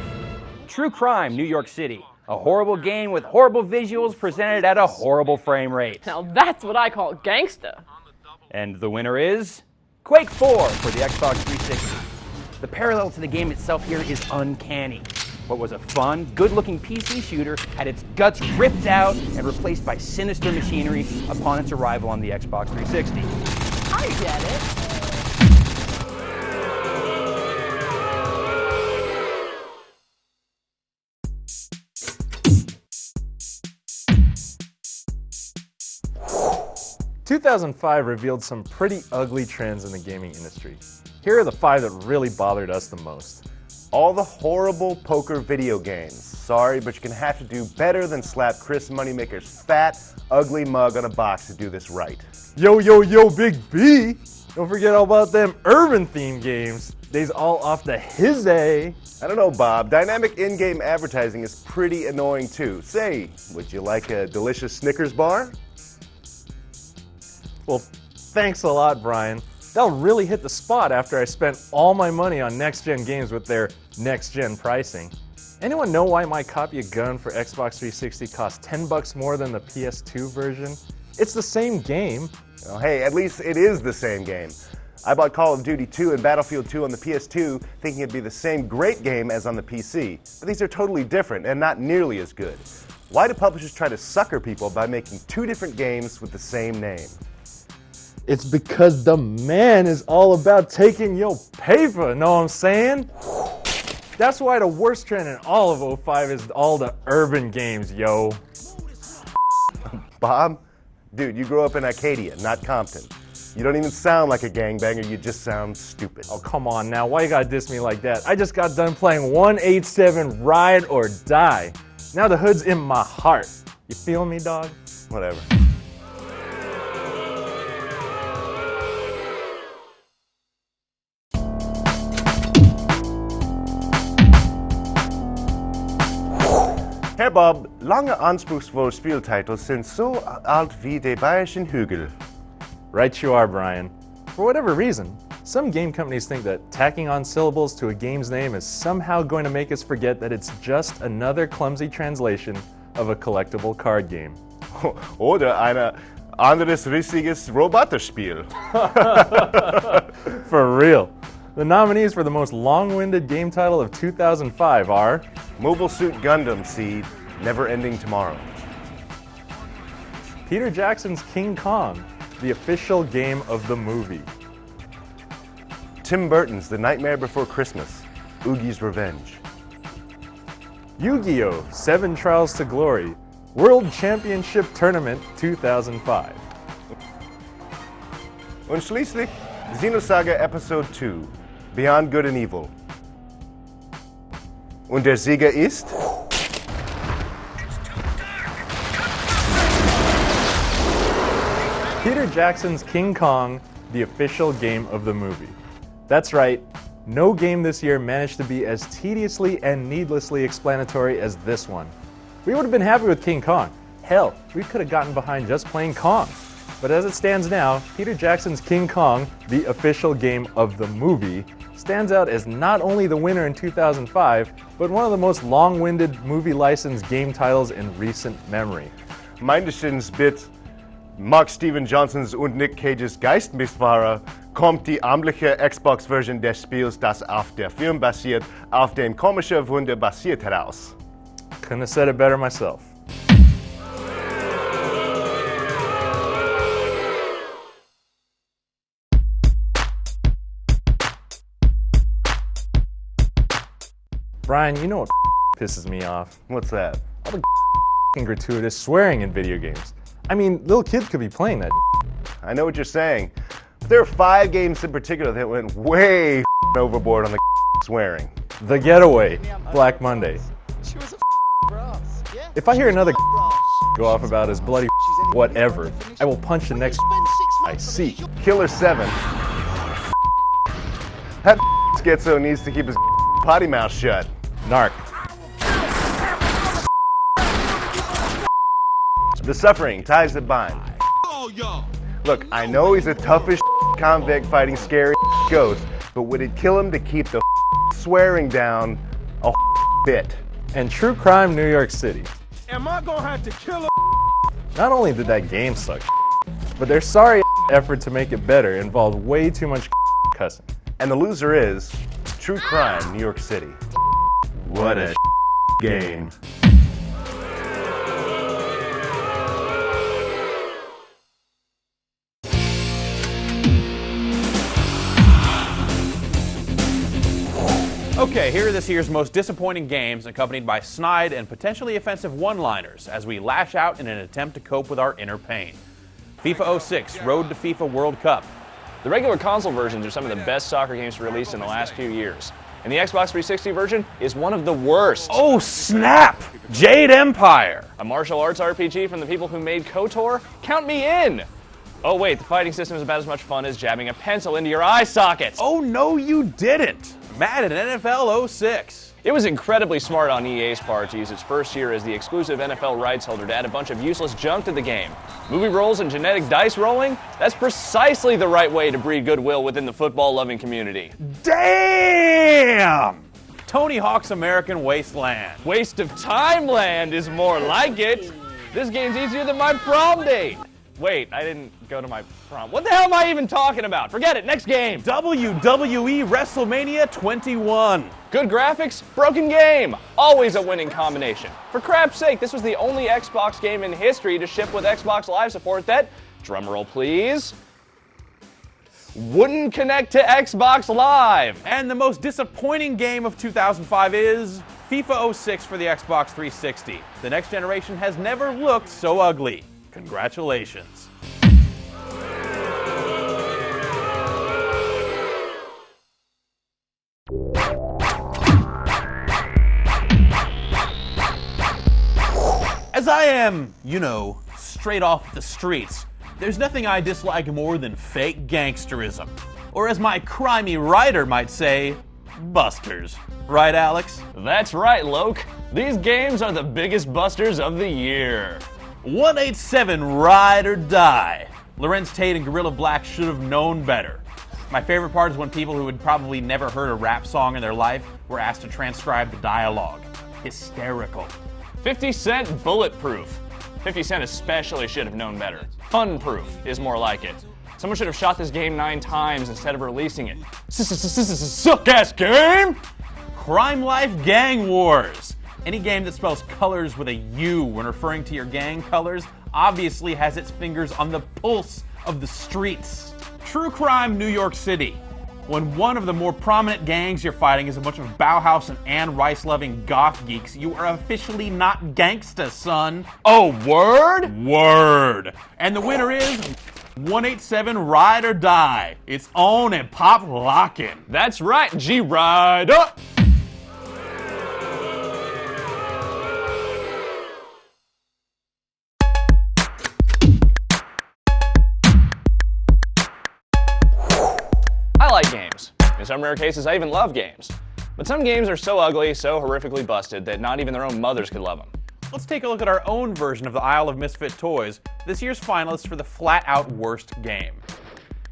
True Crime, New York City. A horrible game with horrible visuals presented at a horrible frame rate. Now that's what I call gangsta. And the winner is Quake 4 for the Xbox 360. The parallel to the game itself here is uncanny. What was a fun, good-looking PC shooter had its guts ripped out and replaced by sinister machinery upon its arrival on the Xbox 360. I get it. – 2005 revealed some pretty ugly trends in the gaming industry. Here are the 5 that really bothered us the most. All the horrible poker video games. Sorry, but you're gonna have to do better than slap Chris Moneymaker's fat, ugly mug on a box to do this right. Yo, yo, yo, Big B! Don't forget all about them urban-themed games. They's all off the his A. I don't know, Bob. Dynamic in-game advertising is pretty annoying too. Say, would you like a delicious Snickers bar? Well, thanks a lot, Brian. They'll really hit the spot after I spent all my money on next-gen games with their next-gen pricing. Anyone know why my copy of Gun for Xbox 360 costs $10 more than the PS2 version? It's the same game. Well, hey, at least it is the same game. I bought Call of Duty 2 and Battlefield 2 on the PS2 thinking it'd be the same great game as on the PC. But these are totally different and not nearly as good. Why do publishers try to sucker people by making 2 different games with the same name? It's because the man is all about taking your paper, know what I'm saying? That's why the worst trend in all of 05 is all the urban games, yo. Bob? Dude, you grew up in Acadia, not Compton. You don't even sound like a gangbanger, you just sound stupid. Oh, come on now, why you gotta diss me like that? I just got done playing 187 Ride or Die. Now the hood's in my heart. You feel me, dog? Whatever. Herr Bob, lange anspruchsvolle Spieltitel sind so alt wie die Bayerischen Hügel. Right you are, Brian. For whatever reason, some game companies think that tacking on syllables to a game's name is somehow going to make us forget that it's just another clumsy translation of a collectible card game. Oder ein anderes riesiges Roboterspiel. For real. The nominees for the most long-winded game title of 2005 are Mobile Suit Gundam Seed, Never Ending Tomorrow. Peter Jackson's King Kong, the official game of the movie. Tim Burton's The Nightmare Before Christmas, Oogie's Revenge. Yu-Gi-Oh! 7 Trials to Glory, World Championship Tournament 2005. Und schließlich Xenosaga Episode 2, Beyond Good and Evil. Und der Sieger ist? Peter Jackson's King Kong, the official game of the movie. That's right, No game this year managed to be as tediously and needlessly explanatory as this one. We would have been happy with King Kong. Hell, we could have gotten behind just playing Kong. But as it stands now, Peter Jackson's King Kong, the official game of the movie, stands out as not only the winner in 2005, but one of the most long-winded movie-licensed game titles in recent memory. Mindestens bit Mark Steven Johnsons und Nick Cages Geistmissfahrer kommt die amtliche Xbox-Version des Spiels, das auf der Film basiert, auf den komische Wunder basiert heraus. Couldn't have said it better myself. Brian, you know what pisses me off? What's that? All the gratuitous swearing in video games. I mean, little kids could be playing that. I know what you're saying. But there are 5 games in particular that went way overboard on the swearing. The Getaway, Black Monday. If I hear another go off about his bloody whatever, I will punch the next I see. Killer 7. That schizo needs to keep his potty mouth shut. Narc. The Suffering, Ties That Bind. Look, I know he's the toughest convict fighting scary ghost, but would it kill him to keep the swearing down a bit? And True Crime New York City. Am I gonna have to kill him? Not only did that game suck, but their sorry effort to make it better involved way too much cussing. And the loser is True Crime New York City. What a game. Okay, here are this year's most disappointing games, accompanied by snide and potentially offensive one-liners as we lash out in an attempt to cope with our inner pain. FIFA 06, Road to FIFA World Cup. The regular console versions are some of the best soccer games released in the last few years. And the Xbox 360 version is one of the worst. Oh, snap! Jade Empire! A martial arts RPG from the people who made KOTOR? Count me in! Oh wait, the fighting system is about as much fun as jabbing a pencil into your eye socket. Oh no, you didn't! Madden NFL 06. It was incredibly smart on EA's part to use its first year as the exclusive NFL rights holder to add a bunch of useless junk to the game. Movie rolls and genetic dice rolling? That's precisely the right way to breed goodwill within the football-loving community. Damn! Tony Hawk's American Wasteland. Waste of Time Land is more like it. This game's easier than my prom date. Wait, I didn't go to my prom. What the hell am I even talking about? Forget it, next game. WWE WrestleMania 21. Good graphics, broken game. Always a winning combination. For crap's sake, this was the only Xbox game in history to ship with Xbox Live support that, drumroll please, wouldn't connect to Xbox Live. And the most disappointing game of 2005 is FIFA 06 for the Xbox 360. The next generation has never looked so ugly. Congratulations. As I am, you know, straight off the streets, there's nothing I dislike more than fake gangsterism. Or as my crimey writer might say, busters. Right, Alex? That's right, Loke. These games are the biggest busters of the year. 187 Ride or Die. Lorenz Tate and Gorilla Black should have known better. My favorite part is when people who had probably never heard a rap song in their life were asked to transcribe the dialogue. Hysterical. 50 Cent Bulletproof. 50 Cent especially should have known better. Fun-proof is more like it. Someone should have shot this game 9 times instead of releasing it. Suck-ass game! Crime Life Gang Wars. Any game that spells colors with a U when referring to your gang colors obviously has its fingers on the pulse of the streets. True Crime New York City. When one of the more prominent gangs you're fighting is a bunch of Bauhaus and Anne Rice-loving goth geeks, you are officially not gangsta, son. Oh, word? Word. And the winner is 187 Ride or Die. It's on and pop lockin'. That's right, G-Ride up! I like games. In some rare cases, I even love games. But some games are so ugly, so horrifically busted, that not even their own mothers could love them. Let's take a look at our own version of the Isle of Misfit Toys, this year's finalists for the flat-out worst game.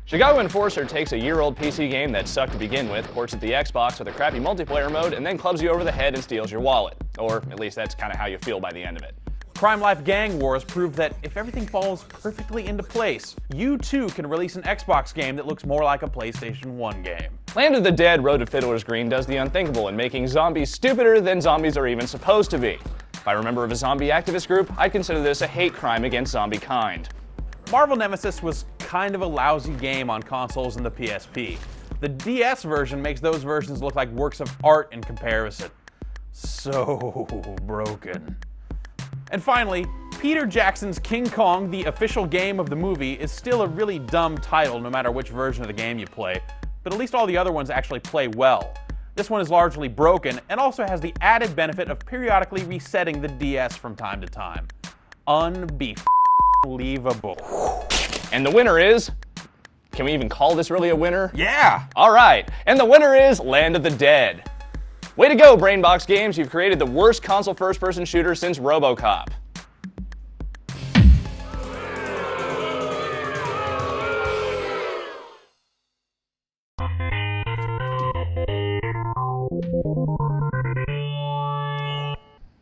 Chicago Enforcer takes a year-old PC game that sucked to begin with, ports it to the Xbox with a crappy multiplayer mode, and then clubs you over the head and steals your wallet. Or at least that's kind of how you feel by the end of it. Crime Life Gang Wars proved that if everything falls perfectly into place, you too can release an Xbox game that looks more like a PlayStation 1 game. Land of the Dead Road to Fiddler's Green does the unthinkable in making zombies stupider than zombies are even supposed to be. If I were a member of a zombie activist group, I'd consider this a hate crime against zombie kind. Marvel Nemesis was kind of a lousy game on consoles and the PSP. The DS version makes those versions look like works of art in comparison. So broken. And finally, Peter Jackson's King Kong, the official game of the movie, is still a really dumb title no matter which version of the game you play, but at least all the other ones actually play well. This one is largely broken and also has the added benefit of periodically resetting the DS from time to time. Unbelievable. And the winner is... Can we even call this really a winner? Yeah! Alright, and the winner is Land of the Dead. Way to go, Brainbox Games, you've created the worst console first-person shooter since RoboCop.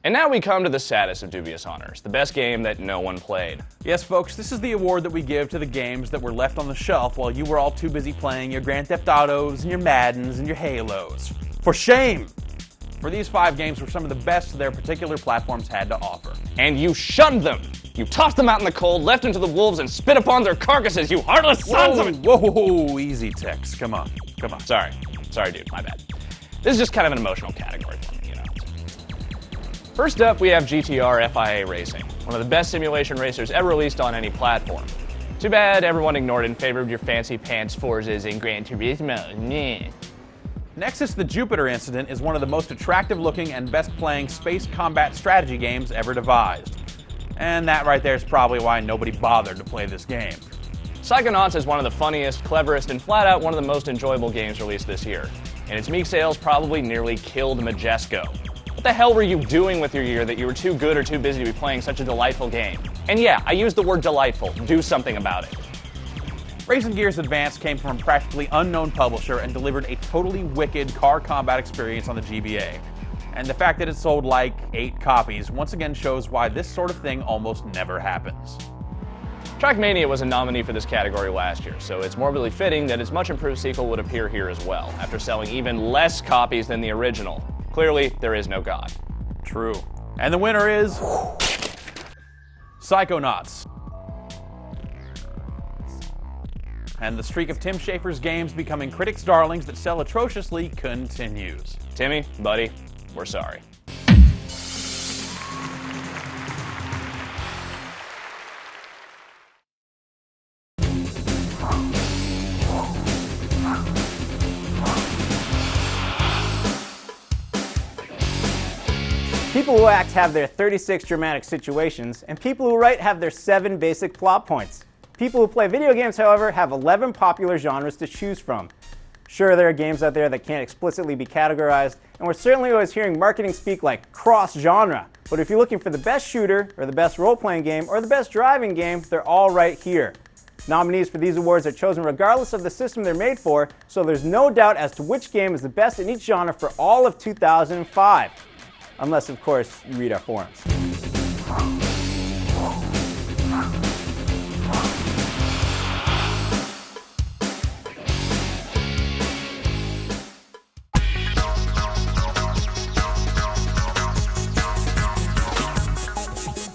And now we come to the saddest of dubious honors, the best game that no one played. Yes, folks, this is the award that we give to the games that were left on the shelf while you were all too busy playing your Grand Theft Autos and your Maddens and your Halos. For shame! For these 5 games were some of the best their particular platforms had to offer. And you shunned them! You tossed them out in the cold, left them to the wolves, and spit upon their carcasses, you heartless sons of... Whoa, easy, Tex. Come on. Sorry, dude, my bad. This is just kind of an emotional category for me. First up, we have GTR FIA Racing, one of the best simulation racers ever released on any platform. Too bad everyone ignored it in favor of your fancy pants Forzas and Gran Turismo. Nyeh. Nexus the Jupiter Incident is one of the most attractive looking and best playing space combat strategy games ever devised. And that right there is probably why nobody bothered to play this game. Psychonauts is one of the funniest, cleverest, and flat out one of the most enjoyable games released this year. And its meek sales probably nearly killed Majesco. What the hell were you doing with your year that you were too good or too busy to be playing such a delightful game? And yeah, I used the word delightful. Do something about it. Racing Gears Advance came from a practically unknown publisher and delivered a totally wicked car combat experience on the GBA. And the fact that it sold like 8 copies once again shows why this sort of thing almost never happens. Trackmania was a nominee for this category last year, so it's morbidly fitting that its much improved sequel would appear here as well, after selling even less copies than the original. Clearly, there is no God. True. And the winner is... Psychonauts. And the streak of Tim Schafer's games becoming critics' darlings that sell atrociously continues. Timmy, buddy, we're sorry. People who act have their 36 dramatic situations, and people who write have their 7 basic plot points. People who play video games, however, have 11 popular genres to choose from. Sure, there are games out there that can't explicitly be categorized, and we're certainly always hearing marketing speak like cross-genre. But if you're looking for the best shooter, or the best role-playing game, or the best driving game, they're all right here. Nominees for these awards are chosen regardless of the system they're made for, so there's no doubt as to which game is the best in each genre for all of 2005. Unless, of course, you read our forums.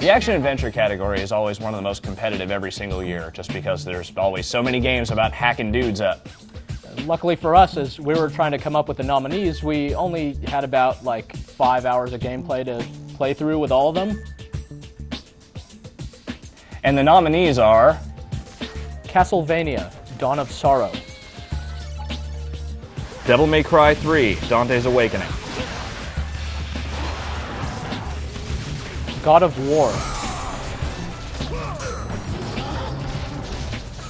The action-adventure category is always one of the most competitive every single year, just because there's always so many games about hacking dudes up. Luckily for us, as we were trying to come up with the nominees, we only had about 5 hours of gameplay to play through with all of them. And the nominees are... Castlevania, Dawn of Sorrow. Devil May Cry 3, Dante's Awakening. God of War.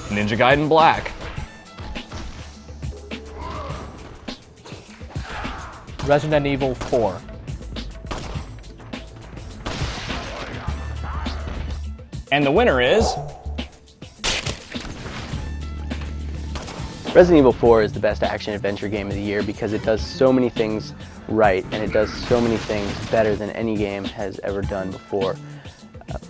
Ninja Gaiden Black. Resident Evil 4. And the winner is... Resident Evil 4 is the best action-adventure game of the year because it does so many things right, and it does so many things better than any game has ever done before.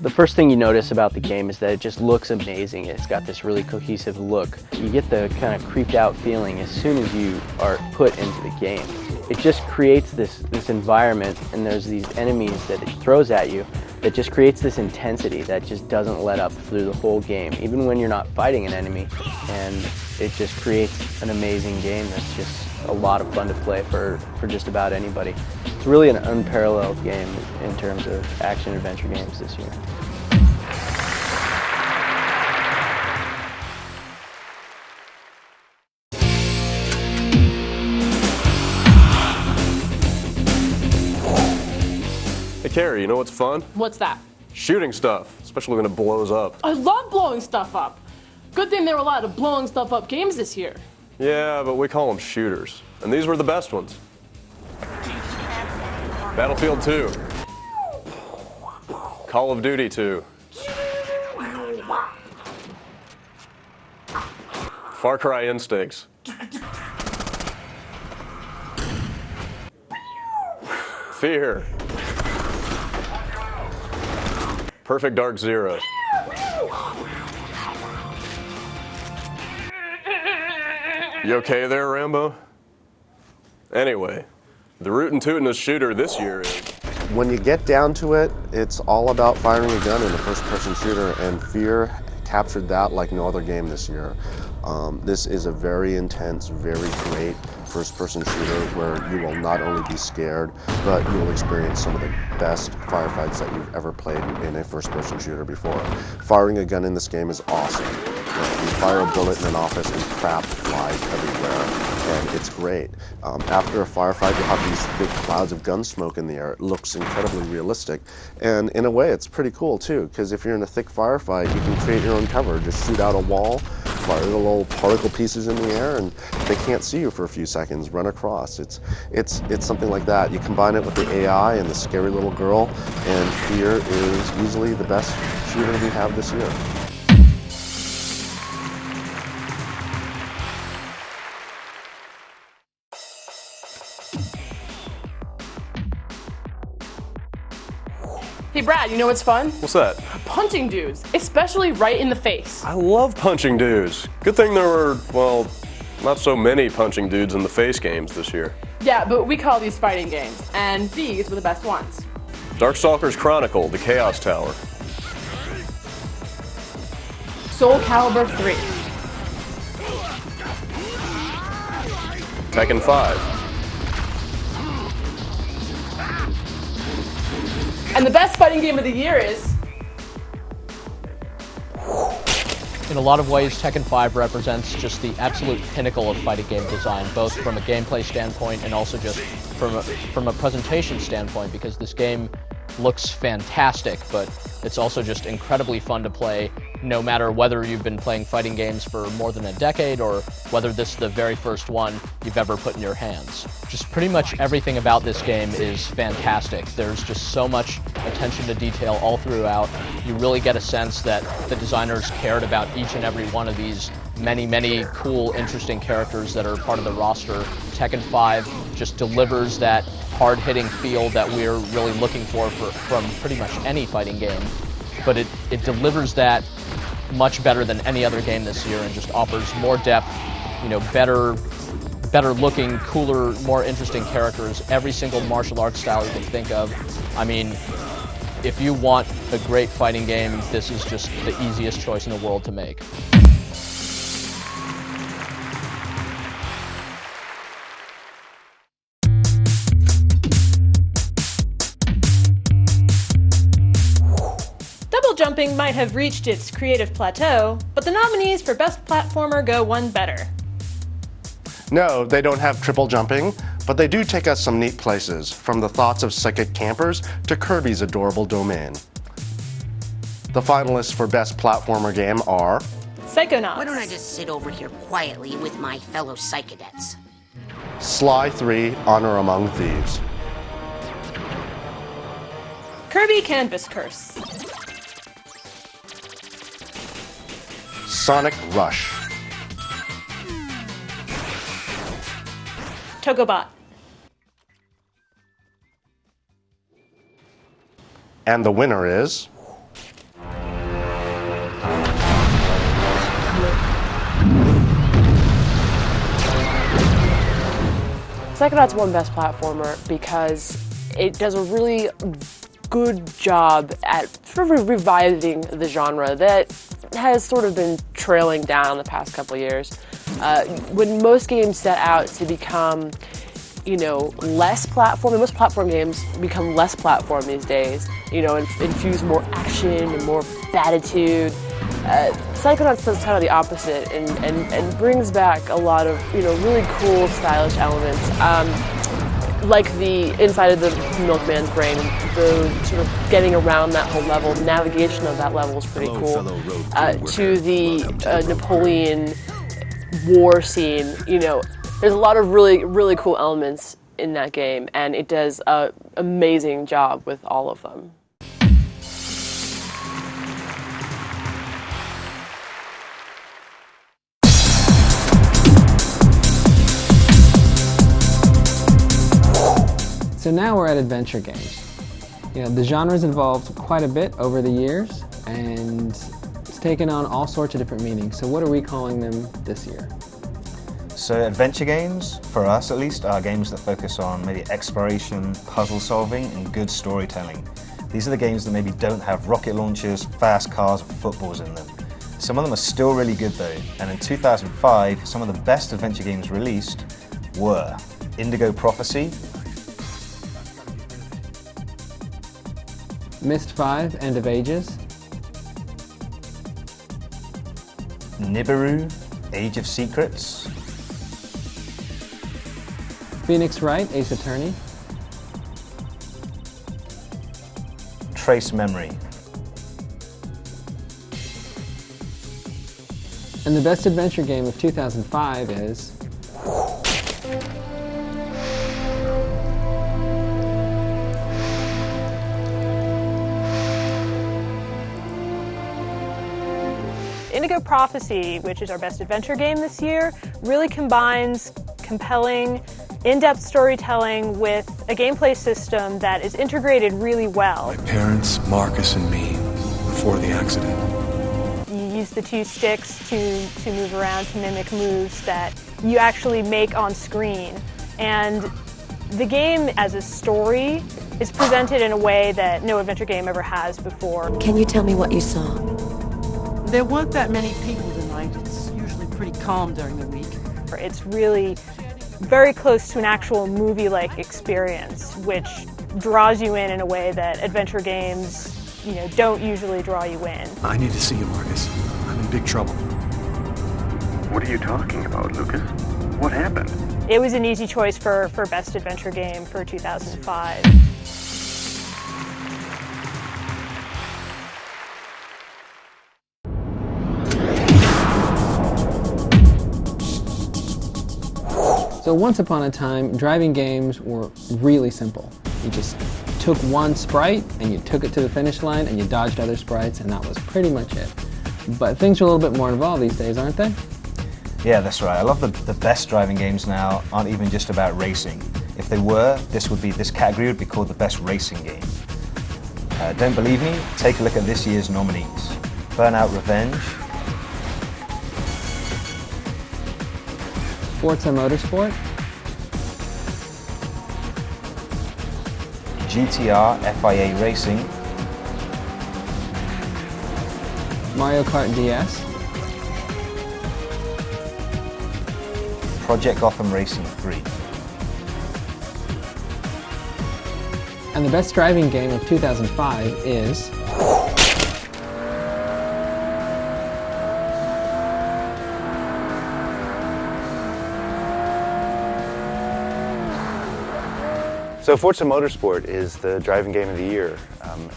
The first thing you notice about the game is that it just looks amazing. It's got this really cohesive look. You get the kind of creeped out feeling as soon as you are put into the game. It just creates this environment, and there's these enemies that it throws at you that just creates this intensity that just doesn't let up through the whole game, even when you're not fighting an enemy. And it just creates an amazing game that's just a lot of fun to play for just about anybody. It's really an unparalleled game in terms of action-adventure games this year. Hey Carrie, you know what's fun? What's that? Shooting stuff, especially when it blows up. I love blowing stuff up. Good thing there were a lot of blowing stuff up games this year. Yeah, but we call them shooters. And these were the best ones. Battlefield 2. Call of Duty 2. Far Cry Instincts. Fear. Perfect Dark Zero. You okay there, Rambo? Anyway, the rootin' tootin'est shooter this year is... When you get down to it, it's all about firing a gun in a first-person shooter, and Fear captured that like no other game this year. This is a very intense, very great first-person shooter where you will not only be scared, but you will experience some of the best firefights that you've ever played in a first-person shooter before. Firing a gun in this game is awesome. You fire a bullet in an office and crap flies everywhere, and it's great. After a firefight, you'll have these big clouds of gun smoke in the air. It looks incredibly realistic, and in a way, it's pretty cool too, because if you're in a thick firefight, you can create your own cover. Just shoot out a wall, fire the little particle pieces in the air, and they can't see you for a few seconds. Run across. It's something like that. You combine it with the AI and the scary little girl, and Fear is easily the best shooter we have this year. Hey Brad, you know what's fun? What's that? Punching dudes, especially right in the face. I love punching dudes. Good thing there were, well, not so many punching dudes in the face games this year. Yeah, but we call these fighting games, and these were the best ones. Darkstalkers Chronicle, The Chaos Tower. Soul Calibur 3. Tekken 5. And the best fighting game of the year is... In a lot of ways, Tekken 5 represents just the absolute pinnacle of fighting game design, both from a gameplay standpoint and also just from a presentation standpoint, because this game looks fantastic, but it's also just incredibly fun to play, no matter whether you've been playing fighting games for more than a decade or whether this is the very first one you've ever put in your hands. Just pretty much everything about this game is fantastic. There's just so much attention to detail all throughout. You really get a sense that the designers cared about each and every one of these many cool, interesting characters that are part of the roster. Tekken 5 just delivers that hard-hitting feel that we're really looking for from pretty much any fighting game, but it delivers that much better than any other game this year and just offers more depth, you know, better looking, cooler, more interesting characters, every single martial arts style you can think of. I mean, if you want a great fighting game, this is just the easiest choice in the world to make. Jumping might have reached its creative plateau, but the nominees for Best Platformer go one better. No, they don't have triple jumping, but they do take us some neat places, from the thoughts of psychic campers to Kirby's adorable domain. The finalists for Best Platformer Game are... Psychonauts. Why don't I just sit over here quietly with my fellow Psychadets? Sly 3, Honor Among Thieves. Kirby Canvas Curse. Sonic Rush. Togobot. And the winner is... Psychonauts won Best Platformer because it does a really good job at sort of reviving the genre that has sort of been trailing down the past couple years. When most games set out to become, you know, less platform, and most platform games become less platform these days, you know, and infuse more action and more attitude. Psychonauts does kind of the opposite and brings back a lot of, you know, really cool, stylish elements. Like the inside of the milkman's brain, the sort of getting around that whole level, the navigation of that level is pretty cool. To the Napoleon war scene, you know, there's a lot of really, really cool elements in that game, and it does an amazing job with all of them. So now we're at adventure games. You know, the genre's evolved quite a bit over the years, and it's taken on all sorts of different meanings. So what are we calling them this year? So adventure games, for us at least, are games that focus on maybe exploration, puzzle solving, and good storytelling. These are the games that maybe don't have rocket launchers, fast cars, or footballs in them. Some of them are still really good though, and in 2005, some of the best adventure games released were Indigo Prophecy, Myst 5, End of Ages, Nibiru, Age of Secrets, Phoenix Wright, Ace Attorney, Trace Memory. and the best adventure game of 2005 is Indigo Prophecy, which is our best adventure game this year, really combines compelling, in-depth storytelling with a gameplay system that is integrated really well. My parents, Marcus and me, before the accident. You use the two sticks to move around, to mimic moves that you actually make on screen. And the game as a story is presented in a way that no adventure game ever has before. Can you tell me what you saw? There weren't that many people tonight. It's usually pretty calm during the week. It's really very close to an actual movie-like experience, which draws you in a way that adventure games, you know, don't usually draw you in. I need to see you, Marcus. I'm in big trouble. What are you talking about, Lucas? What happened? It was an easy choice for Best Adventure Game for 2005. So once upon a time, driving games were really simple. You just took one sprite and you took it to the finish line and you dodged other sprites, and that was pretty much it. But things are a little bit more involved these days, aren't they? Yeah, that's right. I love the best driving games now aren't even just about racing. If they were, this category would be called the best racing game. Don't believe me? Take a look at this year's nominees. Burnout Revenge, Forza Motorsport, GTR FIA Racing, Mario Kart DS, Project Gotham Racing 3. and the best driving game of 2005 is So Forza Motorsport is the driving game of the year,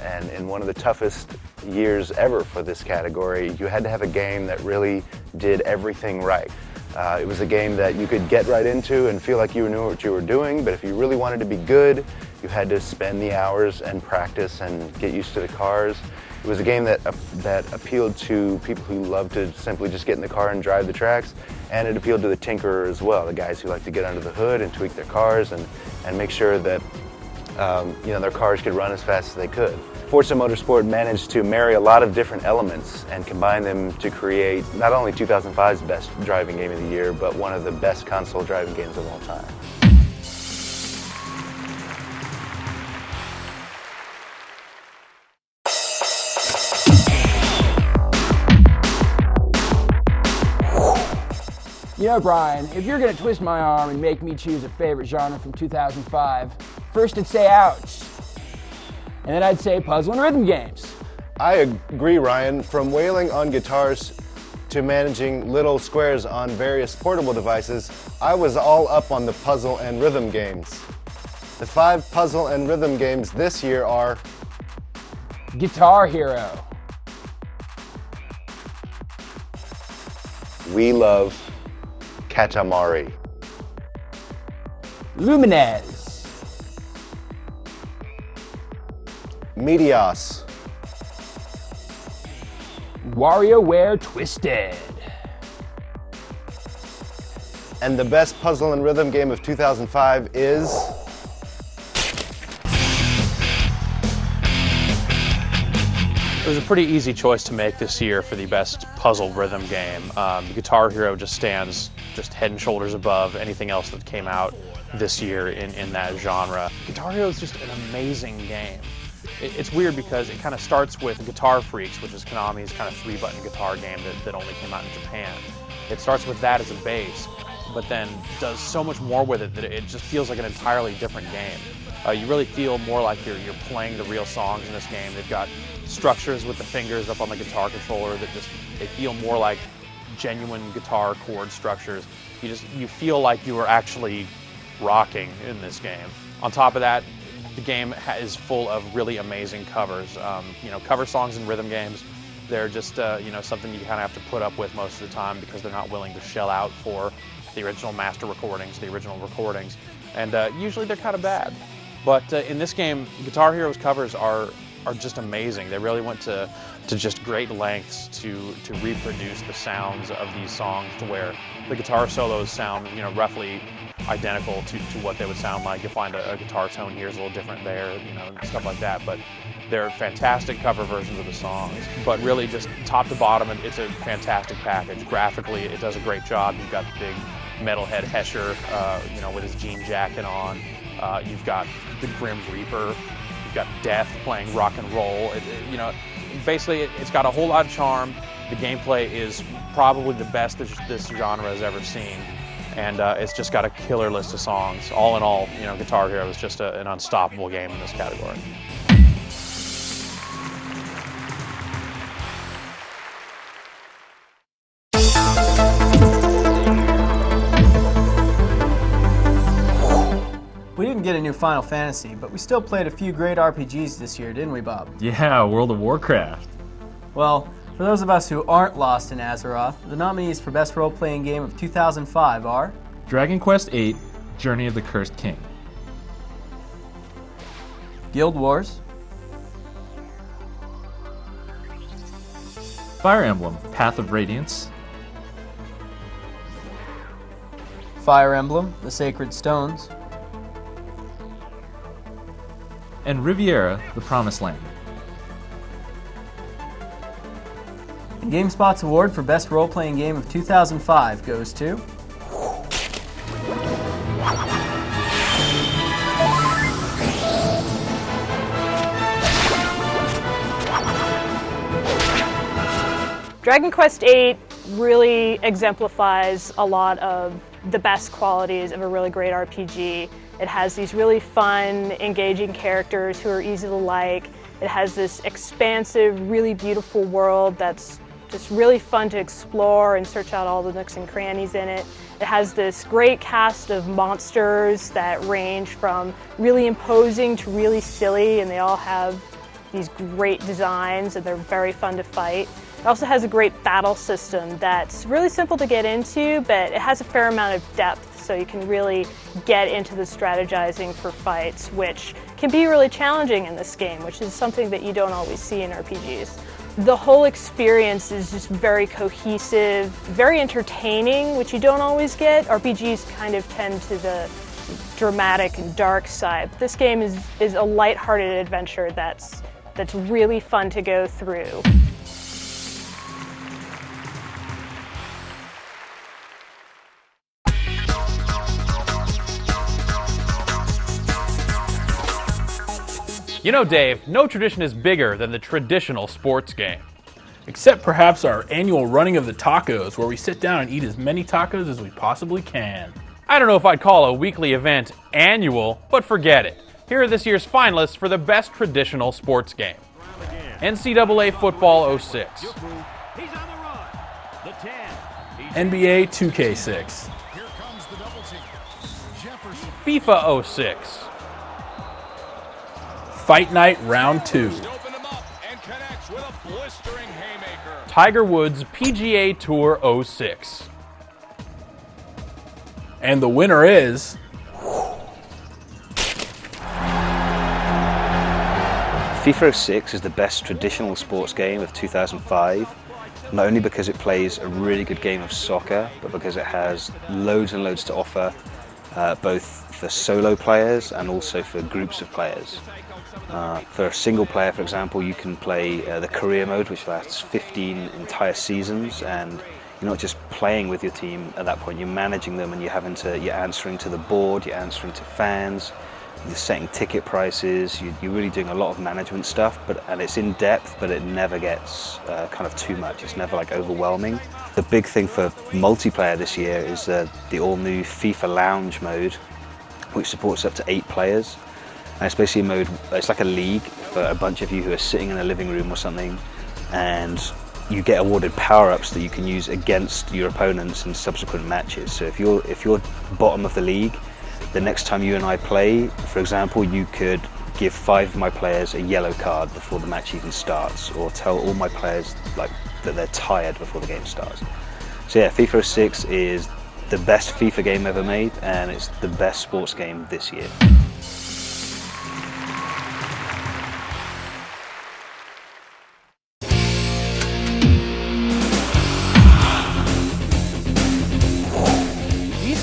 and in one of the toughest years ever for this category, you had to have a game that really did everything right. It was a game that you could get right into and feel like you knew what you were doing, but if you really wanted to be good, you had to spend the hours and practice and get used to the cars. It was a game that appealed to people who love to simply just get in the car and drive the tracks, and it appealed to the tinkerer as well, the guys who like to get under the hood and tweak their cars and make sure that their cars could run as fast as they could. Forza Motorsport managed to marry a lot of different elements and combine them to create not only 2005's best driving game of the year, but one of the best console driving games of all time. You know, Brian, if you're going to twist my arm and make me choose a favorite genre from 2005, first I'd say ouch. And then I'd say puzzle and rhythm games. I agree, Ryan. From wailing on guitars to managing little squares on various portable devices, I was all up on the puzzle and rhythm games. The 5 puzzle and rhythm games this year are Guitar Hero, We Love Katamari, Lumines, Medios, WarioWare Twisted. And the best puzzle and rhythm game of 2005 is It was a pretty easy choice to make this year for the best puzzle rhythm game. Guitar Hero just stands just head and shoulders above anything else that came out this year in that genre. Guitar Hero is just an amazing game. It's weird because it kind of starts with Guitar Freaks, which is Konami's kind of 3-button guitar game that only came out in Japan. It starts with that as a base, but then does so much more with it that it just feels like an entirely different game. You really feel more like you're playing the real songs in this game. They've got structures with the fingers up on the guitar controller that they feel more like genuine guitar chord structures. You feel like you are actually rocking in this game. On top of that, the game is full of really amazing covers. Cover songs in rhythm games, they're just something you kind of have to put up with most of the time because they're not willing to shell out for the original master recordings, the original recordings, and usually they're kind of bad. But in this game, Guitar Hero's covers are just amazing. They really went to just great lengths to reproduce the sounds of these songs to where the guitar solos sound roughly identical to what they would sound like. You'll find a guitar tone here is a little different there, and stuff like that. But they're fantastic cover versions of the songs. But really, just top to bottom, it's a fantastic package. Graphically, it does a great job. You've got the big metalhead Hesher, with his jean jacket on. You've got the Grim Reaper. You've got Death playing rock and roll. Basically, it's got a whole lot of charm. The gameplay is probably the best this genre has ever seen. And it's just got a killer list of songs. All in all, Guitar Hero is just an unstoppable game in this category. We didn't get a new Final Fantasy, but we still played a few great RPGs this year, didn't we, Bob? Yeah, World of Warcraft. Well, for those of us who aren't lost in Azeroth, the nominees for Best Role-Playing Game of 2005 are Dragon Quest VIII, Journey of the Cursed King. Guild Wars, Fire Emblem, Path of Radiance, Fire Emblem, The Sacred Stones, and Riviera, The Promised Land. GameSpot's award for Best Role-Playing Game of 2005 goes to Dragon Quest VIII really exemplifies a lot of the best qualities of a really great RPG. It has these really fun, engaging characters who are easy to like. It has this expansive, really beautiful world that's just really fun to explore and search out all the nooks and crannies in it. It has this great cast of monsters that range from really imposing to really silly, and they all have these great designs and they're very fun to fight. It also has a great battle system that's really simple to get into, but it has a fair amount of depth, so you can really get into the strategizing for fights, which can be really challenging in this game, which is something that you don't always see in RPGs. The whole experience is just very cohesive, very entertaining, which you don't always get. RPGs kind of tend to the dramatic and dark side. This game is a lighthearted adventure that's really fun to go through. You know, Dave, no tradition is bigger than the traditional sports game. Except perhaps our annual running of the tacos, where we sit down and eat as many tacos as we possibly can. I don't know if I'd call a weekly event annual, but forget it. Here are this year's finalists for the best traditional sports game. NCAA Football 06. NBA 2K6. FIFA 06. Fight Night Round 2. Tiger Woods PGA Tour 06. And the winner is... FIFA 06 is the best traditional sports game of 2005, not only because it plays a really good game of soccer, but because it has loads and loads to offer, both for solo players and also for groups of players. For a single player, for example, you can play the career mode, which lasts 15 entire seasons, and you're not just playing with your team at that point, you're managing them, and you're answering to the board, you're answering to fans, you're setting ticket prices, you're really doing a lot of management stuff, and it's in depth, but it never gets kind of too much. It's never like overwhelming. The big thing for multiplayer this year is the all-new FIFA Lounge mode, which supports up to 8 players. And it's basically a mode, it's like a league for a bunch of you who are sitting in a living room or something, and you get awarded power-ups that you can use against your opponents in subsequent matches. So if you're bottom of the league, the next time you and I play, for example, you could give 5 of my players a yellow card before the match even starts, or tell all my players that they're tired before the game starts. So yeah, FIFA 06 is the best FIFA game ever made, and it's the best sports game this year.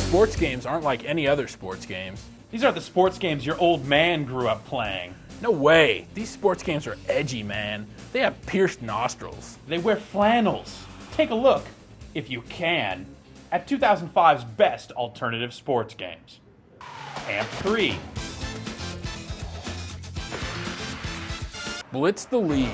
Sports games aren't like any other sports games. These are the sports games your old man grew up playing. No way. These sports games are edgy, man. They have pierced nostrils. They wear flannels. Take a look, if you can, at 2005's best alternative sports games. AMP 3. Blitz the League.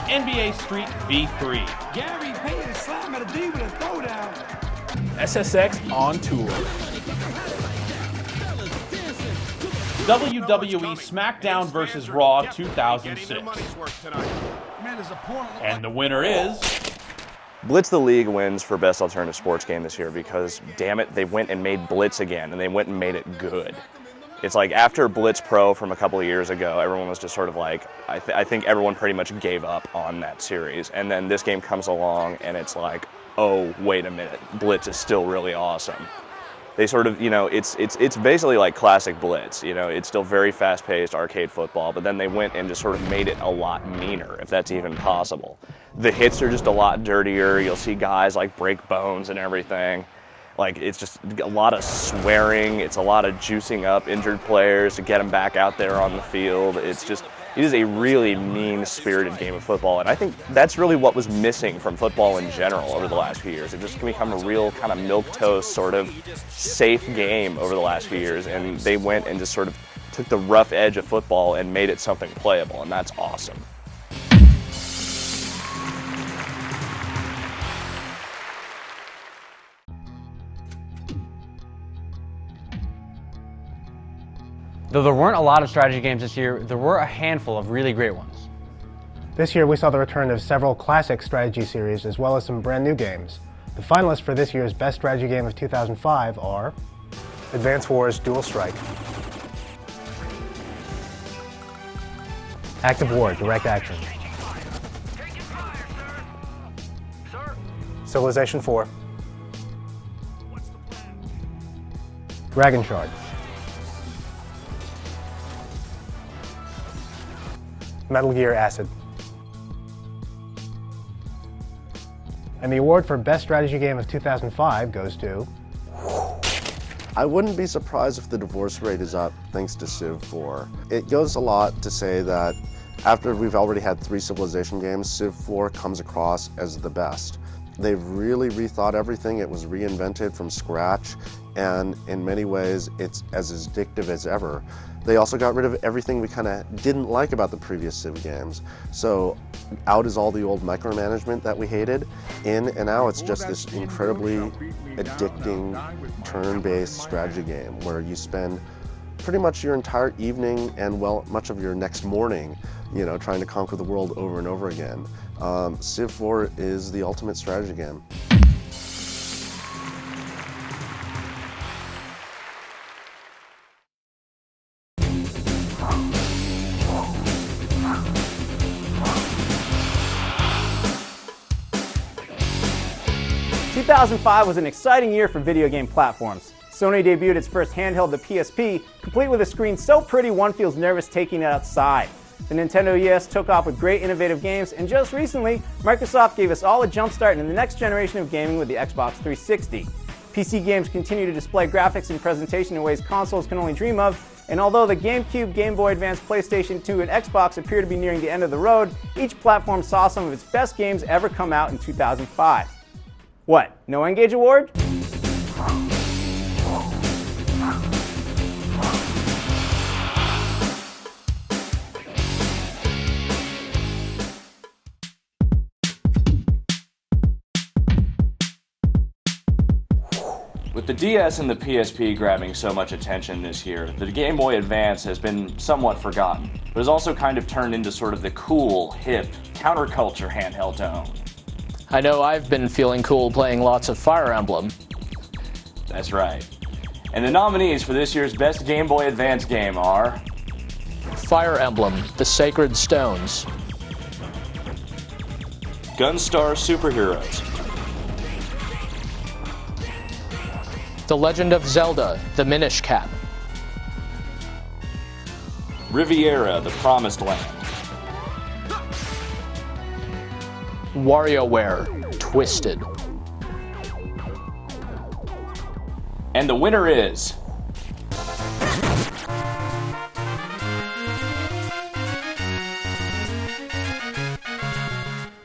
NBA Street V3. Gary Payton slamming a D with a throwdown. SSX on tour. WWE SmackDown vs. Raw 2006. And the winner is... Blitz the League wins for best alternative sports game this year because, damn it, they went and made Blitz again, and they went and made it good. It's like after Blitz Pro from a couple of years ago, everyone was just sort of like, I think everyone pretty much gave up on that series. And then this game comes along and it's like, oh, wait a minute, Blitz is still really awesome. They sort of, it's basically like classic Blitz, it's still very fast-paced arcade football, but then they went and just sort of made it a lot meaner, if that's even possible. The hits are just a lot dirtier. You'll see guys like break bones and everything. Like, it's just a lot of swearing. It's a lot of juicing up injured players to get them back out there on the field. It is a really mean-spirited game of football, and I think that's really what was missing from football in general over the last few years. It just can become a real kind of milquetoast sort of safe game over the last few years, and they went and just sort of took the rough edge of football and made it something playable, and that's awesome. Though there weren't a lot of strategy games this year, there were a handful of really great ones. This year we saw the return of several classic strategy series as well as some brand new games. The finalists for this year's Best Strategy Game of 2005 are Advance Wars Dual Strike, Active War, direct action. Civilization 4. Dragon Shard. Metal Gear Acid. And the award for Best Strategy Game of 2005 goes to... I wouldn't be surprised if the divorce rate is up thanks to Civ 4. It goes a lot to say that after we've already had 3 Civilization games, Civ 4 comes across as the best. They've really rethought everything. It was reinvented from scratch, and in many ways it's as addictive as ever. They also got rid of everything we kind of didn't like about the previous Civ games. So out is all the old micromanagement that we hated. In and out, it's just this incredibly addicting turn-based strategy game where you spend pretty much your entire evening and, well, much of your next morning, you know, trying to conquer the world over and over again. Civ 4 is the ultimate strategy game. In 2005 was an exciting year for video game platforms. Sony debuted its first handheld, the PSP, complete with a screen so pretty one feels nervous taking it outside. The Nintendo DS took off with great innovative games, and just recently, Microsoft gave us all a jumpstart into the next generation of gaming with the Xbox 360. PC games continue to display graphics and presentation in ways consoles can only dream of, and although the GameCube, Game Boy Advance, PlayStation 2, and Xbox appear to be nearing the end of the road, each platform saw some of its best games ever come out in 2005. What, no Engage Award? 'With the DS and the PSP grabbing so much attention this year, the Game Boy Advance has been somewhat forgotten, but has also kind of turned into sort of the cool, hip, counterculture handheld to own. I know I've been feeling cool playing lots of Fire Emblem. That's right. And the nominees for this year's Best Game Boy Advance game are... Fire Emblem, The Sacred Stones. Gunstar Superheroes. The Legend of Zelda, The Minish Cap. Riviera, The Promised Land. WarioWare, Twisted. And the winner is...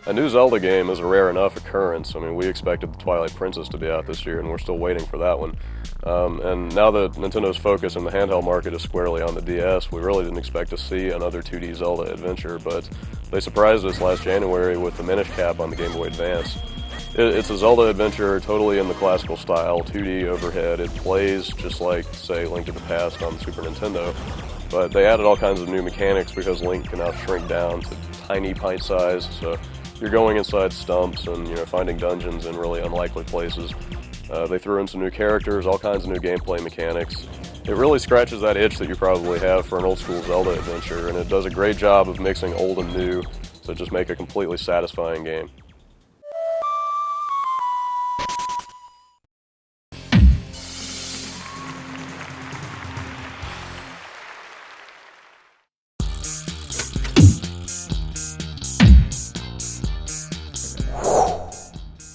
A new Zelda game is a rare enough occurrence. I mean, we expected the Twilight Princess to be out this year, and we're still waiting for that one. And now that Nintendo's focus in the handheld market is squarely on the DS, we really didn't expect to see another 2D Zelda adventure, but they surprised us last January with the Minish Cap on the Game Boy Advance. It's a Zelda adventure totally in the classical style, 2D overhead. It plays just like, say, Link to the Past on Super Nintendo, but they added all kinds of new mechanics because Link can now shrink down to tiny pint size, so you're going inside stumps and finding dungeons in really unlikely places. They threw in some new characters, all kinds of new gameplay mechanics. It really scratches that itch that you probably have for an old school Zelda adventure, and it does a great job of mixing old and new to just make a completely satisfying game.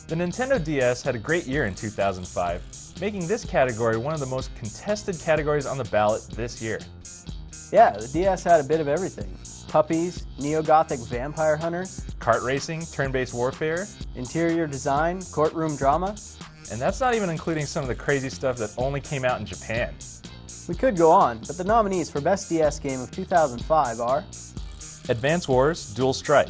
The Nintendo DS had a great year in 2005, making this category one of the most contested categories on the ballot this year. Yeah, the DS had a bit of everything. Puppies, neo-gothic vampire hunters, kart racing, turn-based warfare, interior design, courtroom drama. And that's not even including some of the crazy stuff that only came out in Japan. We could go on, but the nominees for Best DS Game of 2005 are... Advance Wars, Dual Strike.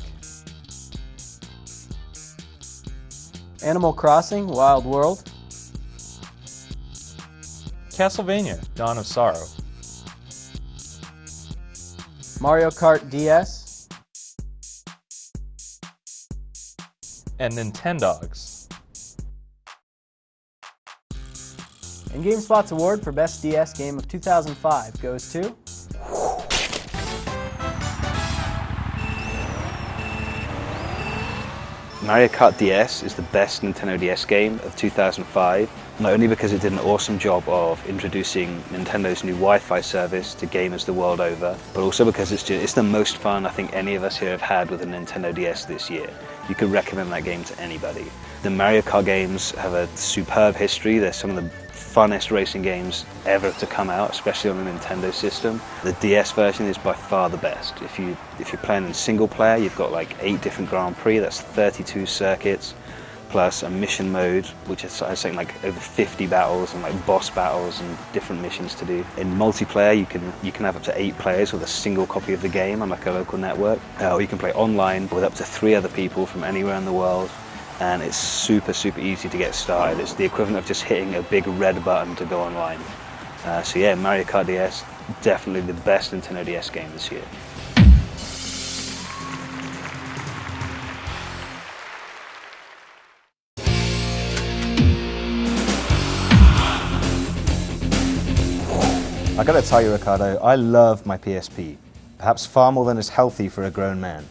Animal Crossing, Wild World. Castlevania, Dawn of Sorrow. Mario Kart DS. And Nintendogs. And GameSpot's award for Best DS Game of 2005 goes to... Mario Kart DS is the best Nintendo DS game of 2005, not only because it did an awesome job of introducing Nintendo's new Wi-Fi service to gamers the world over, but also because it's the most fun I think any of us here have had with a Nintendo DS this year. You could recommend that game to anybody. The Mario Kart games have a superb history. They're some of the funnest racing games ever to come out, especially on a Nintendo system. The DS version is by far the best. If you're playing in single player, you've got like 8 different Grand Prix, that's 32 circuits, plus a mission mode, which is I think like over 50 battles and like boss battles and different missions to do. In multiplayer, you can have up to 8 players with a single copy of the game on like a local network, or you can play online with up to 3 other people from anywhere in the world. And it's super easy to get started. It's the equivalent of just hitting a big red button to go online. So yeah, Mario Kart DS, definitely the best Nintendo DS game this year. I gotta tell you, Ricardo, I love my PSP, perhaps far more than is healthy for a grown man.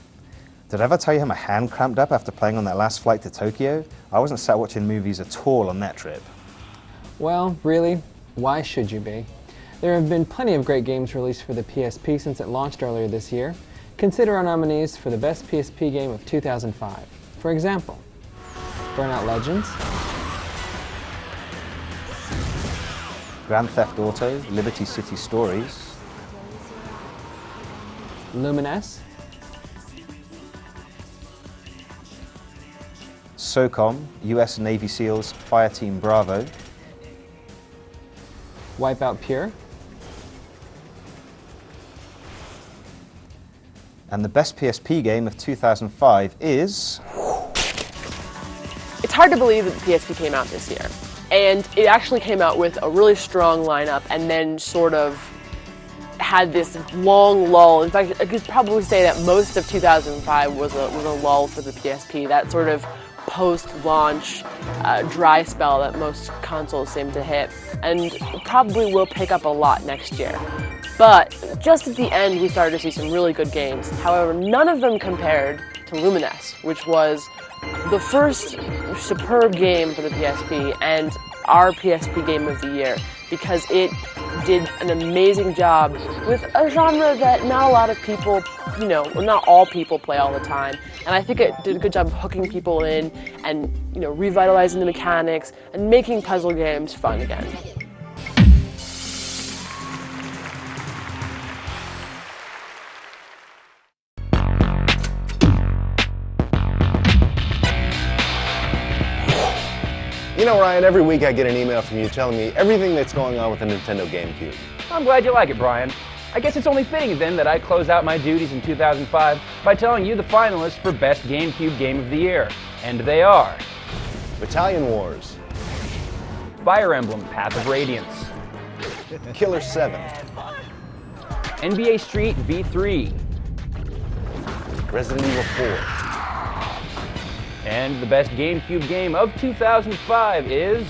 Did I ever tell you how my hand cramped up after playing on that last flight to Tokyo? I wasn't sat watching movies at all on that trip. Well, really, why should you be? There have been plenty of great games released for the PSP since it launched earlier this year. Consider our nominees for the best PSP game of 2005. For example, Burnout Legends, Grand Theft Auto, Liberty City Stories, Lumines, SOCOM, US Navy SEALs Fireteam Bravo, Wipeout Pure, and the best PSP game of 2005 is... It's hard to believe that the PSP came out this year. And it actually came out with a really strong lineup and then sort of had this long lull. In fact, I could probably say that most of 2005 was a lull for the PSP, that sort of post-launch dry spell that most consoles seem to hit, and probably will pick up a lot next year. But just at the end, we started to see some really good games. However, none of them compared to Lumines, which was the first superb game for the PSP and our PSP game of the year, because it did an amazing job with a genre that not a lot of people, well, not all people play all the time. And I think it did a good job of hooking people in and, revitalizing the mechanics and making puzzle games fun again. You know, Ryan, every week I get an email from you telling me everything that's going on with the Nintendo GameCube. I'm glad you like it, Brian. I guess it's only fitting then that I close out my duties in 2005 by telling you the finalists for Best GameCube Game of the Year. And they are... Battalion Wars, Fire Emblem Path of Radiance, Killer 7, NBA Street V3, Resident Evil 4. And the best GameCube game of 2005 is...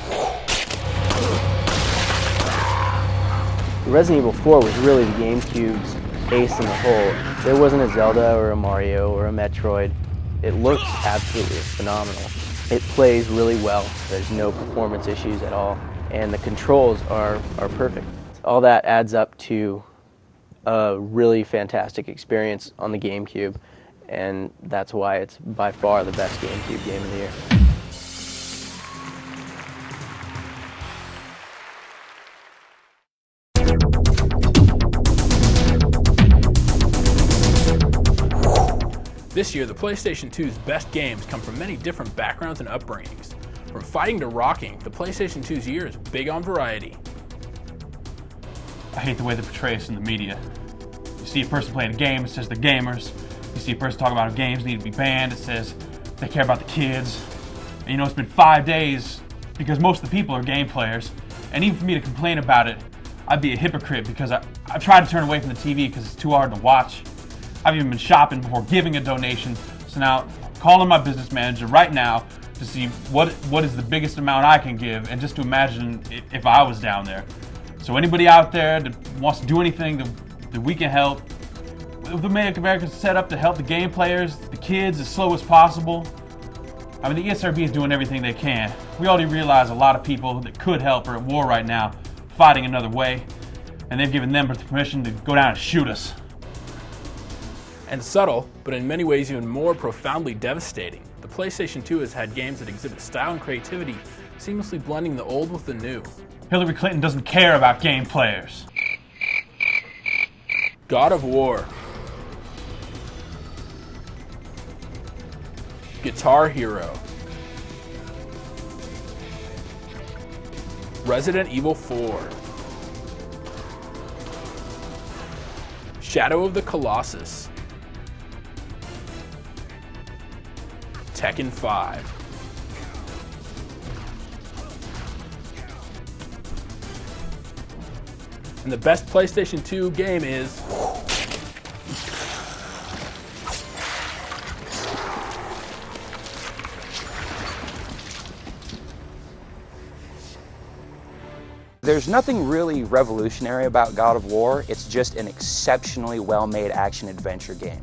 Resident Evil 4 was really the GameCube's ace in the hole. There wasn't a Zelda or a Mario or a Metroid. It looks absolutely phenomenal. It plays really well. There's no performance issues at all. And the controls are perfect. All that adds up to a really fantastic experience on the GameCube. And that's why it's by far the best GameCube game of the year. This year, the PlayStation 2's best games come from many different backgrounds and upbringings. From fighting to rocking, the PlayStation 2's year is big on variety. I hate the way they portray us in the media. You see a person playing a game, it says they're gamers. You see a person talking about how games need to be banned, it says they care about the kids. And it's been 5 days because most of the people are game players. And even for me to complain about it, I'd be a hypocrite because I've tried to turn away from the TV because it's too hard to watch. I've even been shopping before giving a donation. So now I'm calling my business manager right now to see what is the biggest amount I can give and just to imagine if I was down there. So anybody out there that wants to do anything that we can help, the Make America set up to help the game players, the kids, as slow as possible. I mean, the ESRB is doing everything they can. We already realize a lot of people that could help are at war right now, fighting another way, and they've given them permission to go down and shoot us. And subtle, but in many ways even more profoundly devastating, the PlayStation 2 has had games that exhibit style and creativity, seamlessly blending the old with the new. Hillary Clinton doesn't care about game players. God of War, Guitar Hero, Resident Evil 4, Shadow of the Colossus, Tekken 5. And the best PlayStation 2 game is There's nothing really revolutionary about God of War. It's just an exceptionally well-made action-adventure game.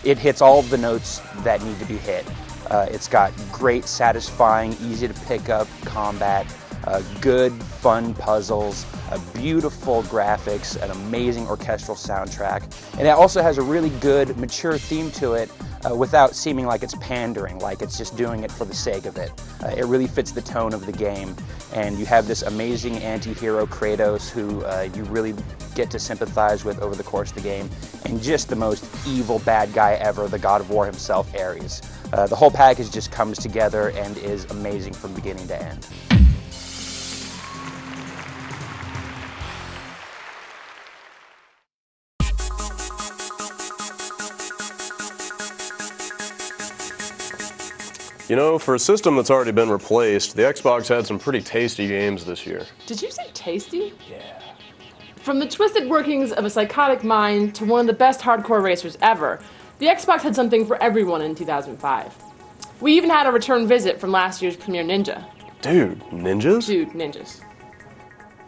It hits all of the notes that need to be hit. It's got great, satisfying, easy-to-pick-up combat, good, fun puzzles, beautiful graphics, an amazing orchestral soundtrack, and it also has a really good, mature theme to it without seeming like it's pandering, like it's just doing it for the sake of it. It really fits the tone of the game, and you have this amazing anti-hero Kratos who you really get to sympathize with over the course of the game, and just the most evil bad guy ever, the God of War himself, Ares. The whole package just comes together and is amazing from beginning to end. You know, for a system that's already been replaced, the Xbox had some pretty tasty games this year. Did you say tasty? Yeah. From the twisted workings of a psychotic mind to one of the best hardcore racers ever, the Xbox had something for everyone in 2005. We even had a return visit from last year's Premier Ninja. Dude, ninjas? Dude, ninjas.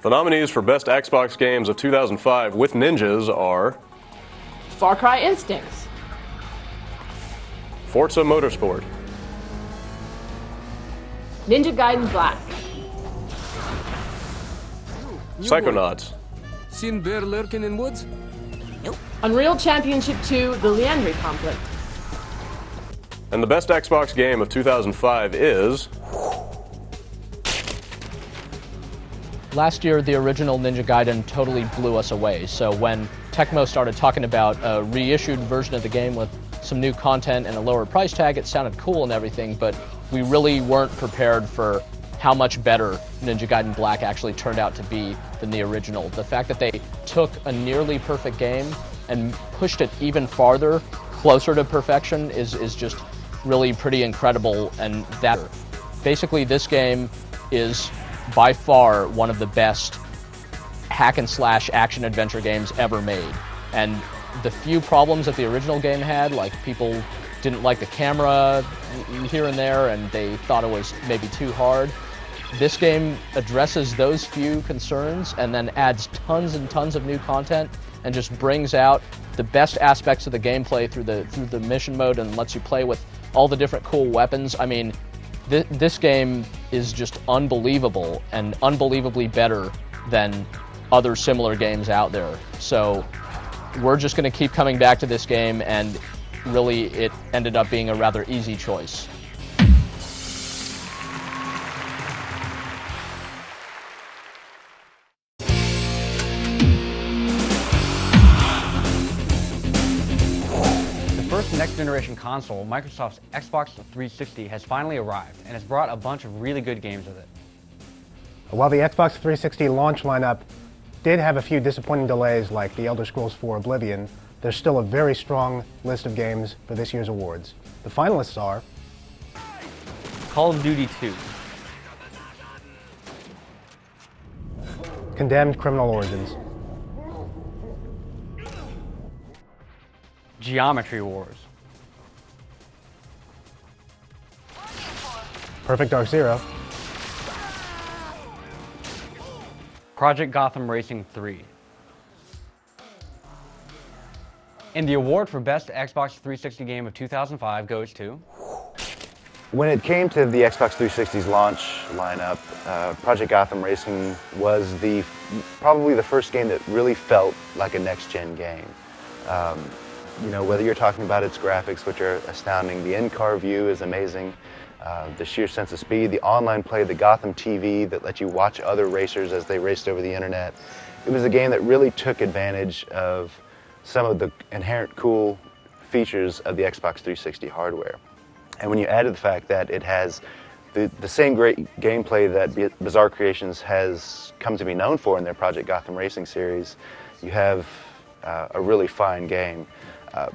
The nominees for Best Xbox Games of 2005 with ninjas are Far Cry Instincts, Forza Motorsport, Ninja Gaiden Black, Psychonauts, Seen bear lurking in woods? Unreal Championship 2, The Leandri Conflict. and the Best Xbox Game of 2005 is Last year, the original Ninja Gaiden totally blew us away, so when Tecmo started talking about a reissued version of the game with some new content and a lower price tag, it sounded cool and everything, but we really weren't prepared for how much better Ninja Gaiden Black actually turned out to be than the original. The fact that they took a nearly perfect game and pushed it even farther, closer to perfection, is just really pretty incredible. And that basically this game is by far one of the best hack and slash action adventure games ever made. And the few problems that the original game had, like people didn't like the camera here and there and they thought it was maybe too hard, this game addresses those few concerns and then adds tons and tons of new content and just brings out the best aspects of the gameplay through the mission mode and lets you play with all the different cool weapons. I mean, this game is just unbelievable and unbelievably better than other similar games out there. So we're just going to keep coming back to this game, and really it ended up being a rather easy choice. The first next-generation console, Microsoft's Xbox 360, has finally arrived, and has brought a bunch of really good games with it. While the Xbox 360 launch lineup did have a few disappointing delays like The Elder Scrolls IV Oblivion, there's still a very strong list of games for this year's awards. The finalists are Call of Duty 2, Condemned: Criminal Origins, Geometry Wars, Perfect Dark Zero, Project Gotham Racing 3. And the award for Best Xbox 360 Game of 2005 goes to When it came to the Xbox 360's launch lineup, Project Gotham Racing was probably the first game that really felt like a next-gen game. You know, whether you're talking about its graphics, which are astounding, the in-car view is amazing, the sheer sense of speed, the online play, the Gotham TV that let you watch other racers as they raced over the internet. It was a game that really took advantage of some of the inherent cool features of the Xbox 360 hardware. And when you add to the fact that it has the same great gameplay that Bizarre Creations has come to be known for in their Project Gotham Racing series, you have a really fine game.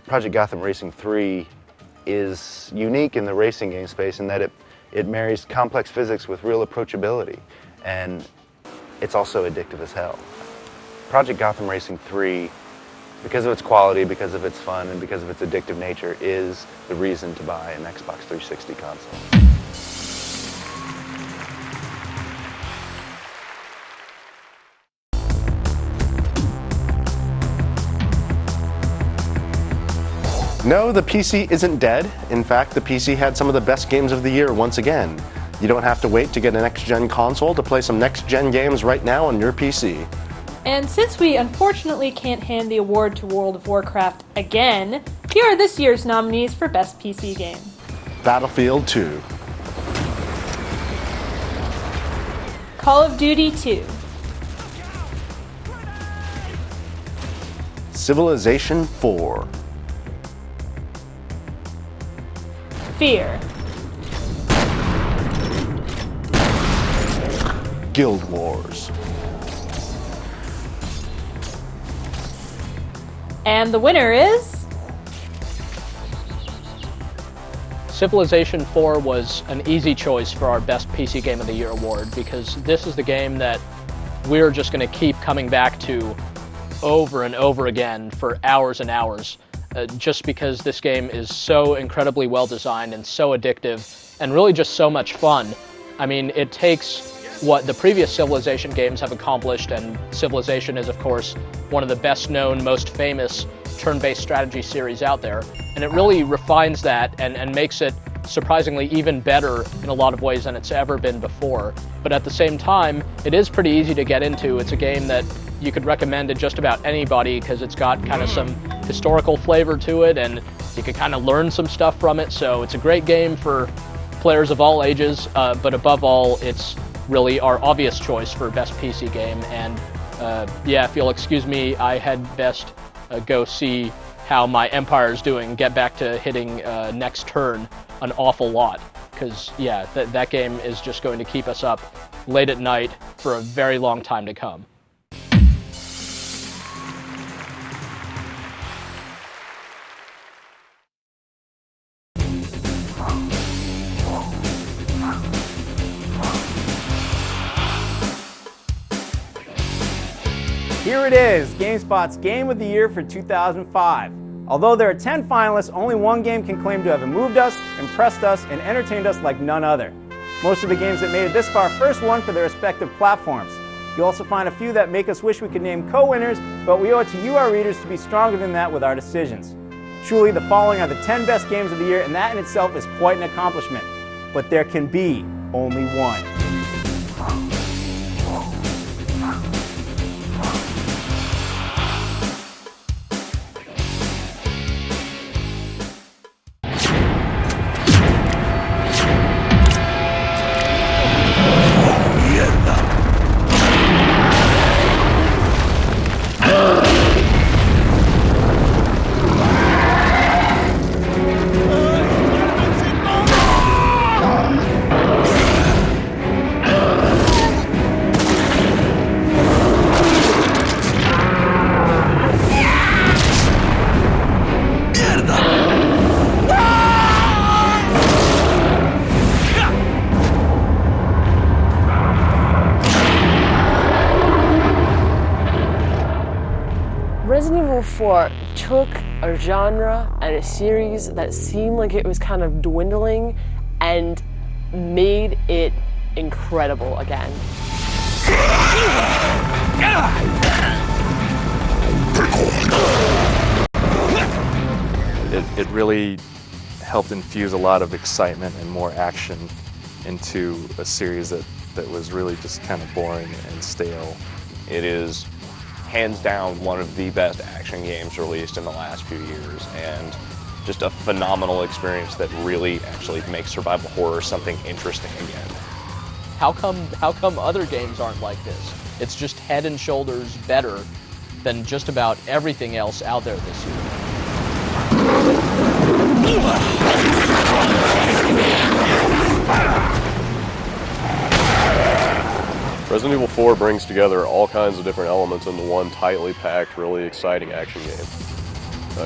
Project Gotham Racing 3 is unique in the racing game space in that it marries complex physics with real approachability, and it's also addictive as hell. Project Gotham Racing 3, because of its quality, because of its fun, and because of its addictive nature, is the reason to buy an Xbox 360 console. No, the PC isn't dead. In fact, the PC had some of the best games of the year once again. You don't have to wait to get a next-gen console to play some next-gen games right now on your PC. And since we unfortunately can't hand the award to World of Warcraft again, here are this year's nominees for Best PC Game. Battlefield 2. Call of Duty 2. Civilization 4. Fear. Guild Wars. And the winner is... Civilization 4 was an easy choice for our Best PC Game of the Year award because this is the game that we're just going to keep coming back to over and over again for hours and hours, just because this game is so incredibly well designed and so addictive and really just so much fun. I mean, it takes what the previous Civilization games have accomplished, and Civilization is, of course, one of the best-known, most famous turn-based strategy series out there, and it really refines that and makes it surprisingly even better in a lot of ways than it's ever been before. But at the same time, it is pretty easy to get into. It's a game that you could recommend to just about anybody because it's got kind of some historical flavor to it, and you can kind of learn some stuff from it, so it's a great game for players of all ages, but above all, it's really our obvious choice for Best PC Game. And yeah, if you'll excuse me, I had best go see how my Empire's doing, get back to hitting next turn an awful lot, because yeah, that game is just going to keep us up late at night for a very long time to come. Here it is, GameSpot's Game of the Year for 2005. Although there are 10 finalists, only one game can claim to have moved us, impressed us, and entertained us like none other. Most of the games that made it this far first won for their respective platforms. You'll also find a few that make us wish we could name co-winners, but we owe it to you, our readers, to be stronger than that with our decisions. Truly, the following are the 10 best games of the year, and that in itself is quite an accomplishment. But there can be only one. Resident Evil 4 took a genre and a series that seemed like it was kind of dwindling and made it incredible again. It really helped infuse a lot of excitement and more action into a series that was really just kind of boring and stale. It is hands down one of the best action games released in the last few years, and just a phenomenal experience that really actually makes survival horror something interesting again. How come other games aren't like this? It's just head and shoulders better than just about everything else out there this year. Resident Evil 4 brings together all kinds of different elements into one tightly packed, really exciting action game.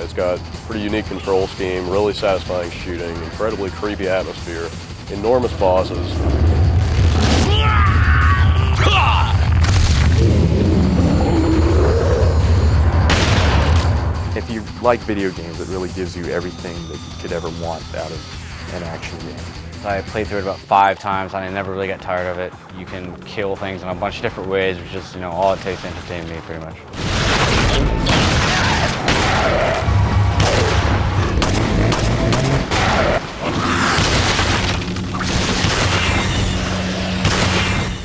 It's got a pretty unique control scheme, really satisfying shooting, incredibly creepy atmosphere, enormous bosses. If you like video games, it really gives you everything that you could ever want out of an action game. I played through it about 5 times and I never really got tired of it. You can kill things in a bunch of different ways, which is, all it takes to entertain me pretty much.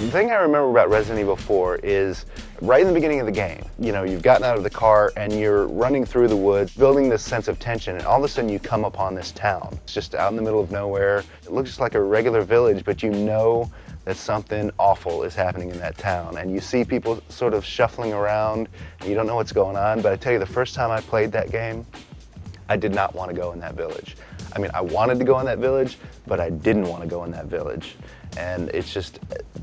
The thing I remember about Resident Evil 4 is right in the beginning of the game, you've gotten out of the car and you're running through the woods, building this sense of tension, and all of a sudden you come upon this town. It's just out in the middle of nowhere. It looks just like a regular village, but you know that something awful is happening in that town. And you see people sort of shuffling around, and you don't know what's going on. But I tell you, the first time I played that game, I did not want to go in that village. I mean, I wanted to go in that village, but I didn't want to go in that village. And it's just,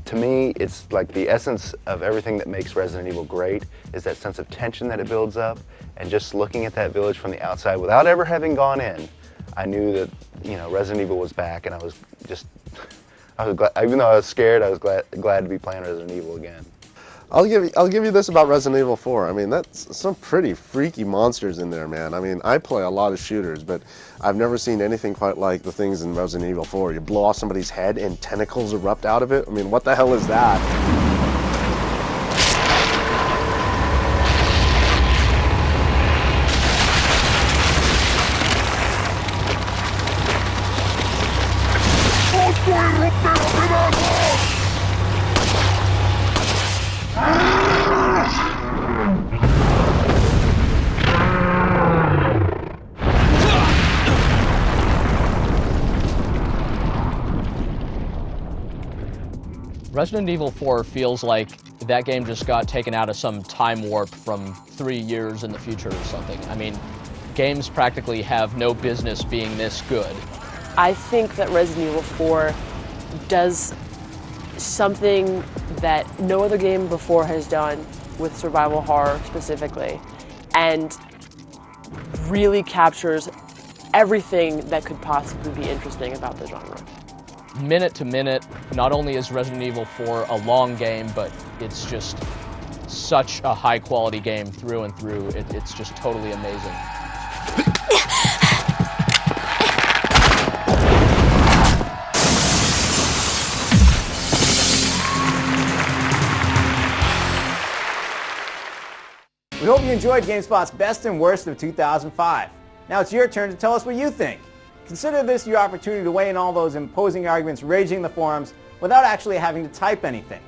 to me, it's like the essence of everything that makes Resident Evil great is that sense of tension that it builds up. And just looking at that village from the outside without ever having gone in, I knew that, Resident Evil was back, and I was glad, even though I was scared, I was glad to be playing Resident Evil again. I'll give you this about Resident Evil 4. I mean, that's some pretty freaky monsters in there, man. I mean, I play a lot of shooters, but I've never seen anything quite like the things in Resident Evil 4. You blow off somebody's head and tentacles erupt out of it. I mean, what the hell is that? Resident Evil 4 feels like that game just got taken out of some time warp from 3 years in the future or something. I mean, games practically have no business being this good. I think that Resident Evil 4 does something that no other game before has done with survival horror specifically, and really captures everything that could possibly be interesting about the genre. Minute to minute, not only is Resident Evil 4 a long game, but it's just such a high quality game through and through. It's just totally amazing. We hope you enjoyed GameSpot's Best and Worst of 2005. Now it's your turn to tell us what you think. Consider this your opportunity to weigh in all those imposing arguments raging in the forums without actually having to type anything.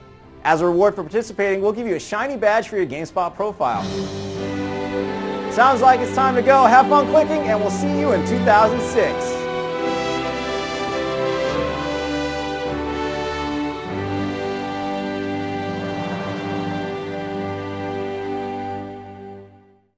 As a reward for participating, we'll give you a shiny badge for your GameSpot profile. Sounds like it's time to go. Have fun clicking, and we'll see you in 2006.